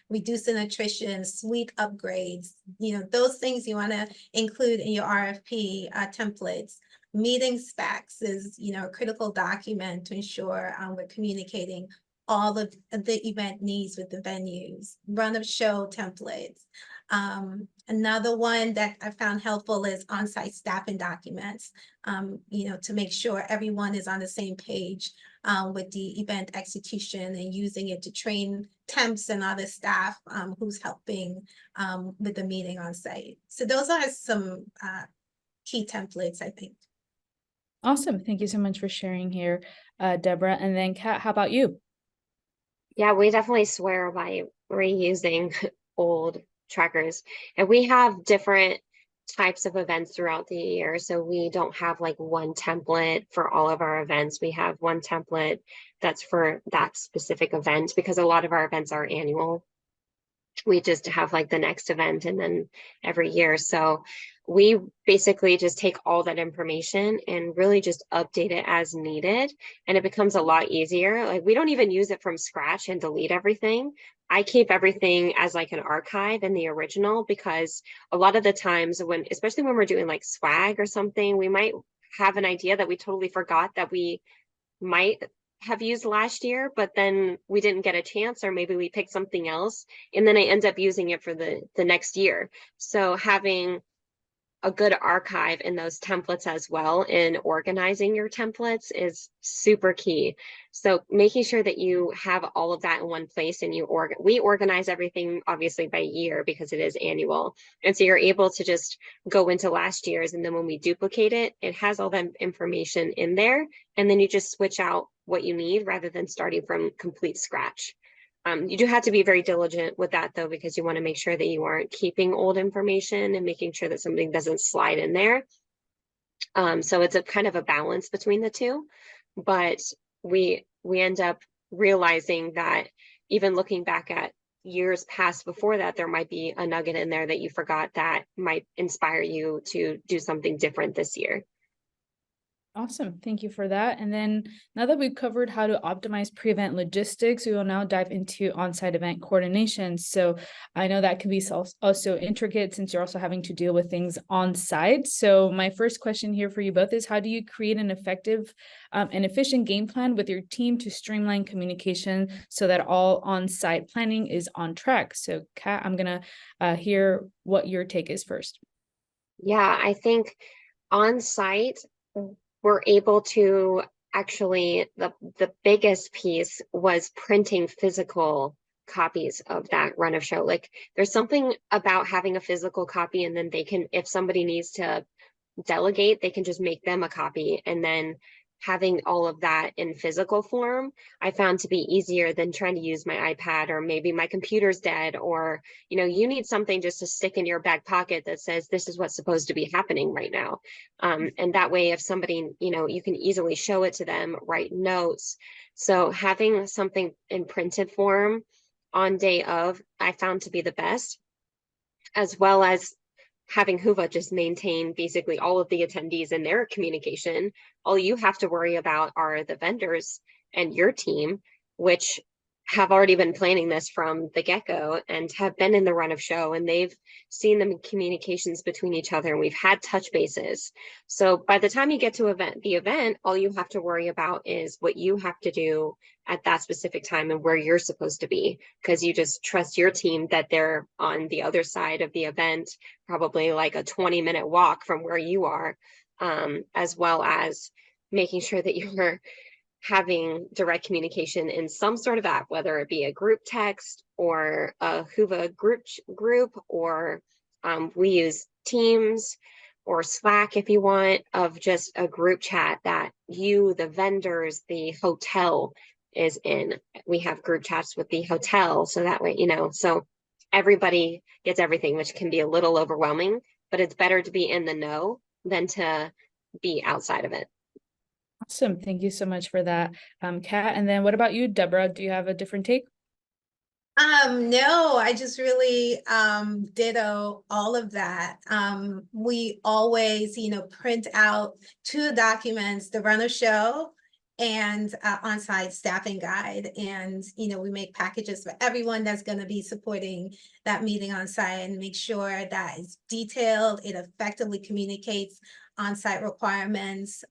reducing attrition, suite upgrades, those things you want to include in your RFP templates. Meeting specs is, a critical document to ensure we're communicating all of the event needs with the venues. Run of show templates. Another one that I found helpful is on-site staffing documents, to make sure everyone is on the same page with the event execution and using it to train temps and other staff who's helping with the meeting on site. So those are some key templates, I think. Awesome. Thank you so much for sharing here, Deborah. And then Kat, how about you? Yeah, we definitely swear by reusing old trackers. And we have different types of events throughout the year. So we don't have like one template for all of our events. We have one template that's for that specific event because a lot of our events are annual. We just have like the next event and then every year. So we basically just take all that information and really just update it as needed. And it becomes a lot easier. Like we don't even use it from scratch and delete everything. I keep everything as like an archive in the original because a lot of the times when, especially when we're doing like swag or something, we might have an idea that we totally forgot that we might have used last year, but then we didn't get a chance, or maybe we picked something else and then I end up using it for the next year. So having a good archive in those templates as well and organizing your templates is super key. So making sure that you have all of that in one place and we organize everything obviously by year because it is annual. And so you're able to just go into last year's, and then when we duplicate it, it has all that information in there. And then you just switch out what you need rather than starting from complete scratch. You do have to be very diligent with that though, because you want to make sure that you aren't keeping old information and making sure that something doesn't slide in there. So it's a kind of a balance between the two, but we end up realizing that even looking back at years past before that, there might be a nugget in there that you forgot that might inspire you to do something different this year. Awesome. Thank you for that. And then now that we've covered how to optimize pre-event logistics, we will now dive into on-site event coordination. So I know that can be also intricate since you're also having to deal with things on site. So my first question here for you both is, how do you create an effective and efficient game plan with your team to streamline communication so that all on-site planning is on track? So Kat, I'm going to hear what your take is first. Yeah, I think on site, we're able to actually, the biggest piece was printing physical copies of that run of show. Like there's something about having a physical copy, and then they can, if somebody needs to delegate, they can just make them a copy, and then having all of that in physical form, I found to be easier than trying to use my iPad, or maybe my computer's dead, or, you need something just to stick in your back pocket that says, this is what's supposed to be happening right now. And that way, if somebody, you can easily show it to them, write notes. So having something in printed form on day of, I found to be the best, as well as having Whova just maintain basically all of the attendees and their communication. All you have to worry about are the vendors and your team, which have already been planning this from the get-go and have been in the run of show, and they've seen the communications between each other, and we've had touch bases. So by the time you get to the event, all you have to worry about is what you have to do at that specific time and where you're supposed to be, because you just trust your team that they're on the other side of the event, probably like a 20-minute walk from where you are, as well as making sure that you're having direct communication in some sort of app, whether it be a group text or a Whova group, or we use Teams or Slack if you want, of just a group chat that you, the vendors, the hotel is in. We have group chats with the hotel, so that way, so everybody gets everything, which can be a little overwhelming, but it's better to be in the know than to be outside of it. Awesome. Thank you so much for that, Kat. And then what about you, Deborah? Do you have a different take? No, I just really ditto all of that. We always, print out 2 documents, the runner show and on-site staffing guide. And, we make packages for everyone that's going to be supporting that meeting on site, and make sure that it's detailed, it effectively communicates on-site requirements.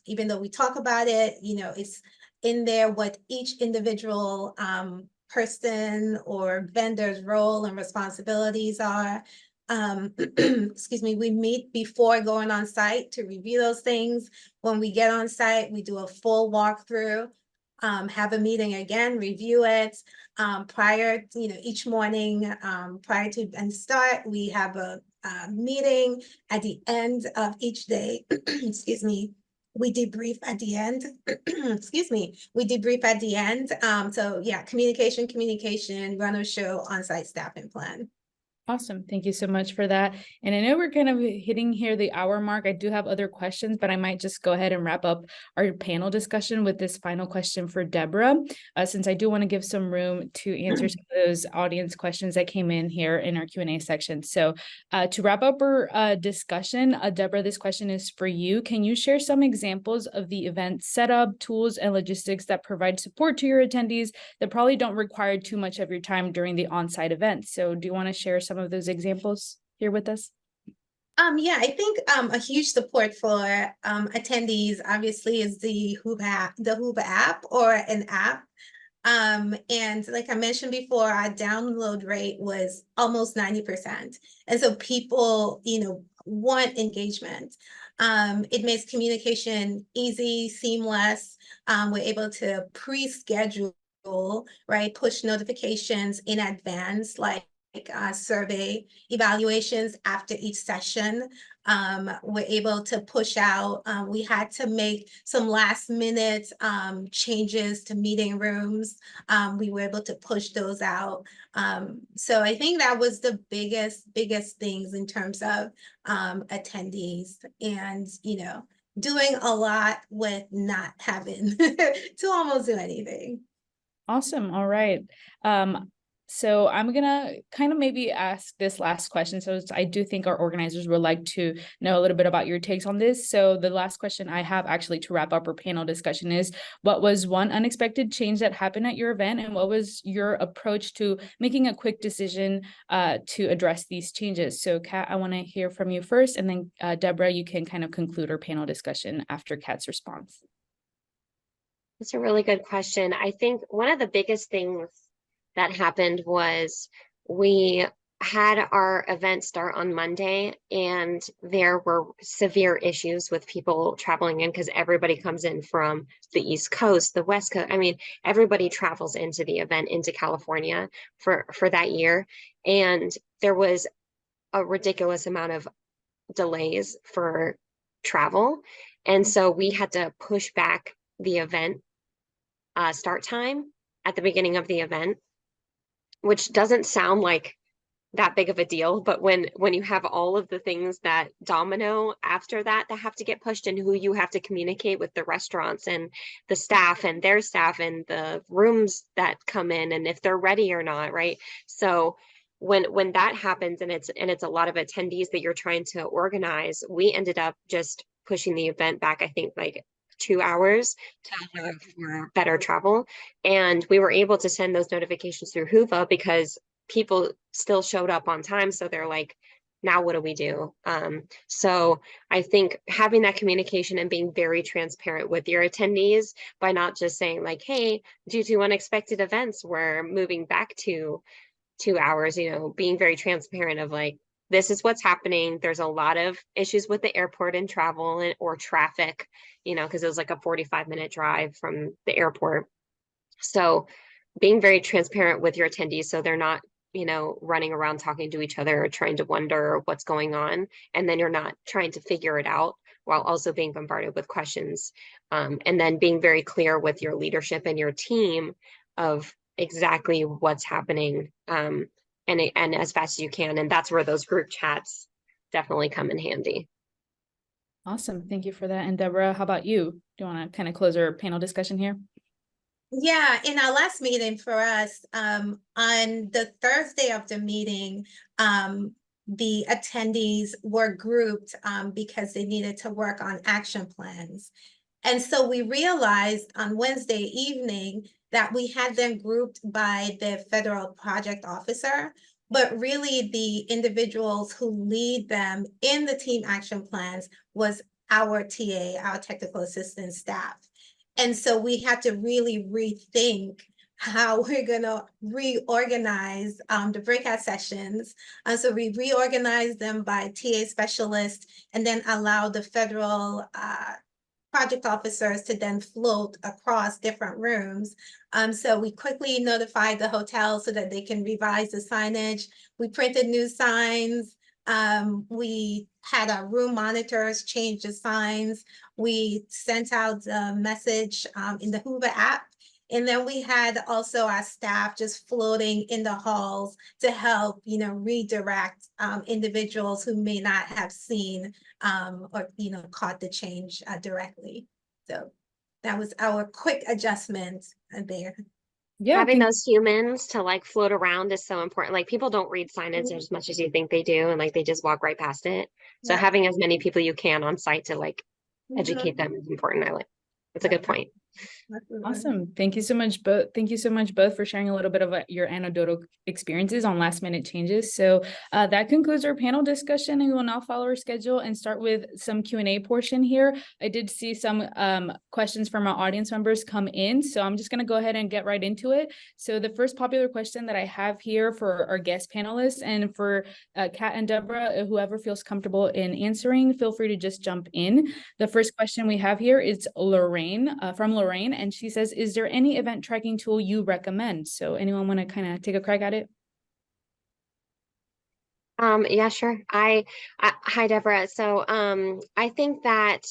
Even though we talk about it, it's in there what each individual person or vendor's role and responsibilities are. Excuse me, we meet before going on site to review those things. When we get on site, we do a full walkthrough, have a meeting again, review it. Prior, each morning, prior to and start, we have a meeting at the end of each day. Excuse me. We debrief at the end. Excuse me. We debrief at the end. So yeah, communication, runner show, on-site staffing plan. Awesome. Thank you so much for that. And I know we're kind of hitting here the hour mark. I do have other questions, but I might just go ahead and wrap up our panel discussion with this final question for Deborah, since I do want to give some room to answer some of those audience questions that came in here in our Q&A section. So to wrap up our discussion, Deborah, this question is for you. Can you share some examples of the event setup, tools, and logistics that provide support to your attendees that probably don't require too much of your time during the on-site event? So do you want to share some of those examples here with us? Yeah, I think a huge support for attendees obviously is the Whova app or an app. And like I mentioned before, our download rate was almost 90%. And so people, want engagement. It makes communication easy, seamless. We're able to pre-schedule, right? Push notifications in advance, like survey evaluations after each session. We're able to push out. We had to make some last minute changes to meeting rooms. We were able to push those out. So I think that was the biggest things in terms of attendees, and doing a lot with not having to almost do anything. Awesome. All right. So I'm gonna kind of maybe ask this last question. So I do think our organizers would like to know a little bit about your takes on this. So the last question I have actually to wrap up our panel discussion is, what was one unexpected change that happened at your event, and what was your approach to making a quick decision to address these changes? So Kat, I want to hear from you first, and then Deborah, you can kind of conclude our panel discussion after Kat's response. That's a really good question. I think one of the biggest things that happened was we had our event start on Monday, and there were severe issues with people traveling in, because everybody comes in from the East Coast, the West Coast. I mean, everybody travels into the event into California for that year. And there was a ridiculous amount of delays for travel. And so we had to push back the event start time at the beginning of the event, which doesn't sound like that big of a deal, but when you have all of the things that domino after that have to get pushed, and who you have to communicate with, the restaurants and the staff and their staff and the rooms that come in, and if they're ready or not, right? So when that happens and it's a lot of attendees that you're trying to organize, we ended up just pushing the event back, I think like 2 hours to allow for better travel. And we were able to send those notifications through Whova because people still showed up on time. So they're like, now what do we do? So I think having that communication and being very transparent with your attendees by not just saying like, hey, due to unexpected events, we're moving back to 2 hours, being very transparent of like, this is what's happening. There's a lot of issues with the airport and travel or traffic, because it was like a 45-minute drive from the airport. So being very transparent with your attendees so they're not, running around talking to each other or trying to wonder what's going on. And then you're not trying to figure it out while also being bombarded with questions. And then being very clear with your leadership and your team of exactly what's happening, and as fast as you can. And that's where those group chats definitely come in handy. Awesome. Thank you for that. And Deborah, how about you? Do you want to kind of close our panel discussion here? Yeah, in our last meeting for us, on the Thursday of the meeting, the attendees were grouped because they needed to work on action plans. And so we realized on Wednesday evening that we had them grouped by the federal project officer, but really the individuals who lead them in the team action plans was our TA, our technical assistance staff. And so we had to really rethink how we're going to reorganize the breakout sessions. So we reorganized them by TA specialist and then allow the federal project officers to then float across different rooms. So we quickly notified the hotel so that they can revise the signage. We printed new signs. We had our room monitors change the signs. We sent out a message in the Whova app. And then we had also our staff just floating in the halls to help, redirect individuals who may not have seen or, caught the change directly. So that was our quick adjustment there. Yeah. Having those humans to like float around is so important. Like people don't read signage as much as you think they do, and like they just walk right past it. So Yeah. having as many people you can on site to like educate them is important. It's a good point. Awesome. Thank you so much both. Thank you so much both for sharing a little bit of your anecdotal experiences on last minute changes. So that concludes our panel discussion, and we will now follow our schedule and start with some Q&A portion here. I did see some questions from our audience members come in, so I'm just going to go ahead and get right into it. So the first popular question that I have here for our guest panelists and for Kat and Deborah, whoever feels comfortable in answering, feel free to just jump in. The first question we have here is Lorraine, from Lorraine, and she says, is there any event tracking tool you recommend? So anyone want to kind of take a crack at it? Yeah, sure. Hi, Deborah. So I think that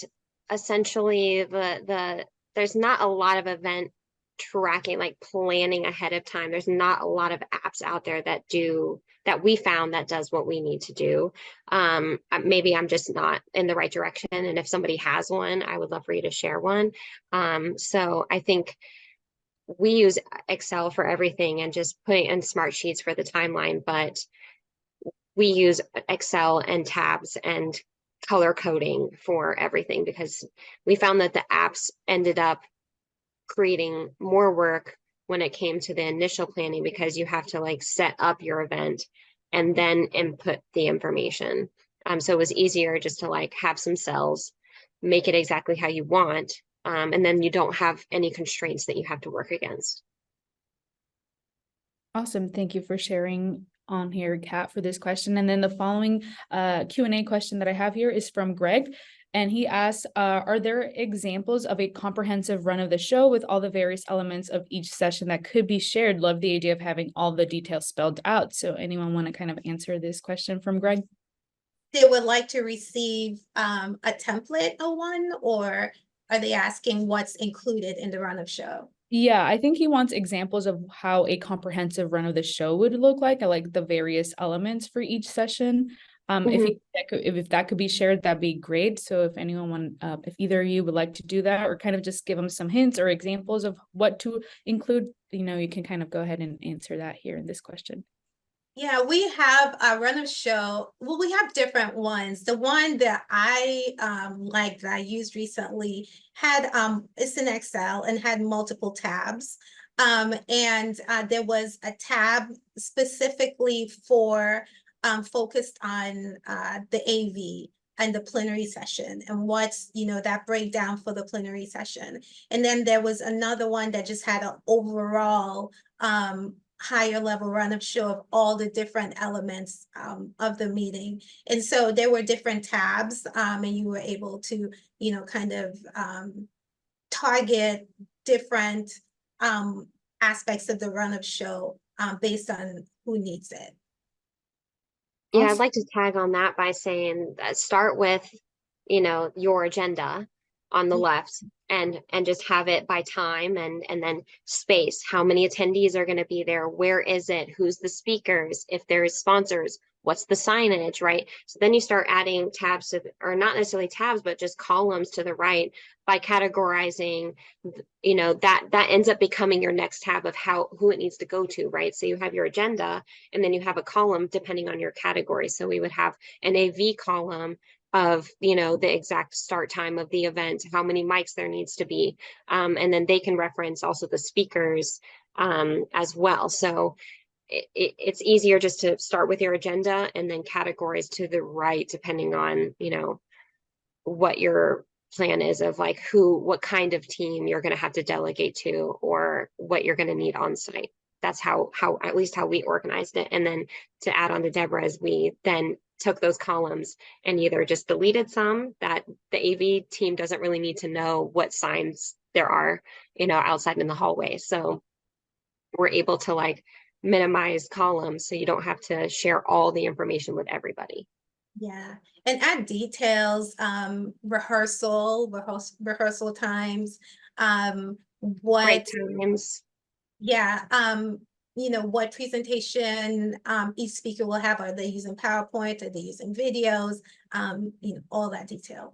essentially there's not a lot of event tracking, like planning ahead of time. There's not a lot of apps out there that we found that does what we need to do. Maybe I'm just not in the right direction. And if somebody has one, I would love for you to share one. So I think we use Excel for everything and just putting in smart sheets for the timeline, but we use Excel and tabs and color coding for everything because we found that the apps ended up creating more work when it came to the initial planning because you have to like set up your event and then input the information. So it was easier just to like have some cells, make it exactly how you want, and then you don't have any constraints that you have to work against. Awesome. Thank you for sharing on here, Kat, for this question. And then the following Q&A question that I have here is from Greg. And he asks, are there examples of a comprehensive run of the show with all the various elements of each session that could be shared? Love the idea of having all the details spelled out. So anyone want to kind of answer this question from Greg? They would like to receive a template of one, or are they asking what's included in the run of show? Yeah, I think he wants examples of how a comprehensive run of the show would look like the various elements for each session. If that could be shared, that'd be great. So if anyone if either of you would like to do that or kind of just give them some hints or examples of what to include, you can kind of go ahead and answer that here in this question. Yeah, we have a runner show. Well, we have different ones. The one that I like that I used recently had it's in Excel and had multiple tabs. And there was a tab specifically for focused on the AV and the plenary session and what's, that breakdown for the plenary session. And then there was another one that just had an overall higher level run-up show of all the different elements of the meeting. And so there were different tabs and you were able to, kind of target different aspects of the run-up show based on who needs it. Yeah, I'd Awesome. like to tag on that by saying start with, your agenda on the left and just have it by time and then space. How many attendees are going to be there? Where is it? Who's the speakers? If there's sponsors, what's the signage, right? So then you start adding tabs to, or not necessarily tabs, but just columns to the right by categorizing, that ends up becoming your next tab of who it needs to go to, right? So you have your agenda and then you have a column depending on your category. So we would have an AV column of, the exact start time of the event, how many mics there needs to be. And then they can reference also the speakers as well. So it's easier just to start with your agenda and then categories to the right, depending on, what your plan is of like what kind of team you're going to have to delegate to or what you're going to need on site. That's how at least how we organized it. And then to add on to Deborah's, we then took those columns and either just deleted some that the AV team doesn't really need to know what signs there are, outside in the hallway. So we're able to like minimize columns so you don't have to share all the information with everybody. Yeah, and add details, rehearsal times, Break what, times. yeah, what presentation each speaker will have. Are they using PowerPoint? Are they using videos? All that detail.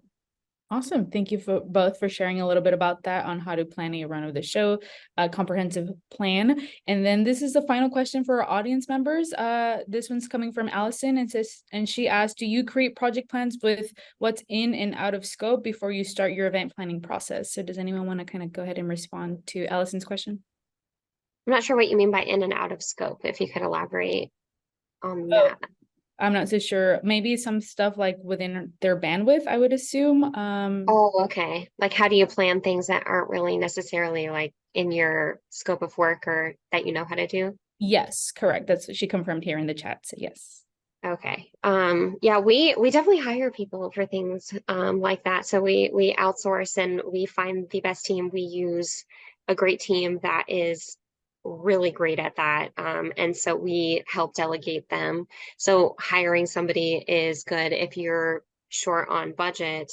Awesome. Thank you for both for sharing a little bit about that on how to plan a run of the show, a comprehensive plan. And then this is the final question for our audience members. This one's coming from Allison and she asked, do you create project plans with what's in and out of scope before you start your event planning process? So does anyone want to kind of go ahead and respond to Allison's question? I'm not sure what you mean by in and out of scope. If you could elaborate on Oh, that. I'm not so sure. Maybe some stuff like within their bandwidth, I would assume. Oh, okay. Like, how do you plan things that aren't really necessarily like in your scope of work or that you know how to do? Yes, correct. That's what she confirmed here in the chat. So yes. Okay. Yeah, we definitely hire people for things like that. So we outsource and we find the best team. We use a great team that is really great at that. And so we help delegate them. So hiring somebody is good if you're short on budget.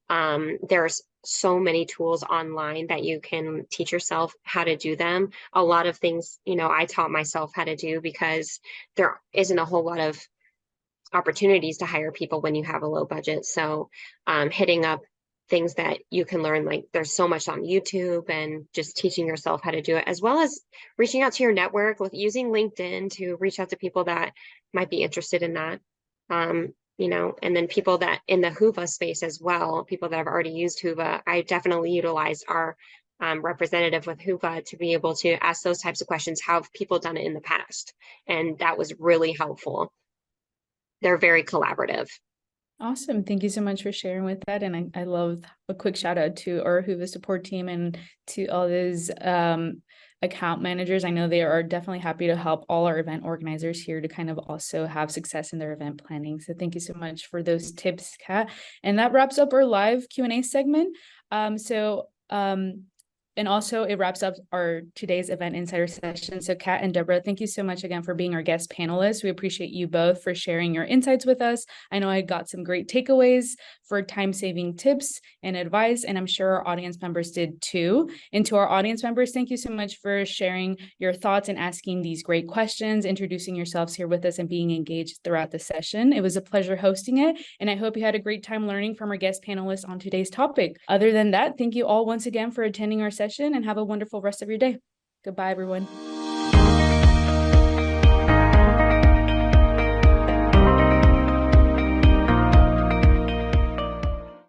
There's so many tools online that you can teach yourself how to do them. A lot of things, I taught myself how to do because there isn't a whole lot of opportunities to hire people when you have a low budget. So hitting up things that you can learn, like there's so much on YouTube and just teaching yourself how to do it, as well as reaching out to your network with using LinkedIn to reach out to people that might be interested in that. And then people that in the Whova space as well, people that have already used Whova, I definitely utilize our representative with Whova to be able to ask those types of questions. How have people done it in the past? And that was really helpful. They're very collaborative. Awesome. Thank you so much for sharing with that. And I love a quick shout out to our Whova support team and to all those account managers. I know they are definitely happy to help all our event organizers here to kind of also have success in their event planning. So thank you so much for those tips, Kat. And that wraps up our live Q&A segment. And also it wraps up our today's event insider session. So Kat and Deborah, thank you so much again for being our guest panelists. We appreciate you both for sharing your insights with us. I know I got some great takeaways for time-saving tips and advice, and I'm sure our audience members did too. And to our audience members, thank you so much for sharing your thoughts and asking these great questions, introducing yourselves here with us and being engaged throughout the session. It was a pleasure hosting it, and I hope you had a great time learning from our guest panelists on today's topic. Other than that, thank you all once again for attending our session and have a wonderful rest of your day. Goodbye, everyone.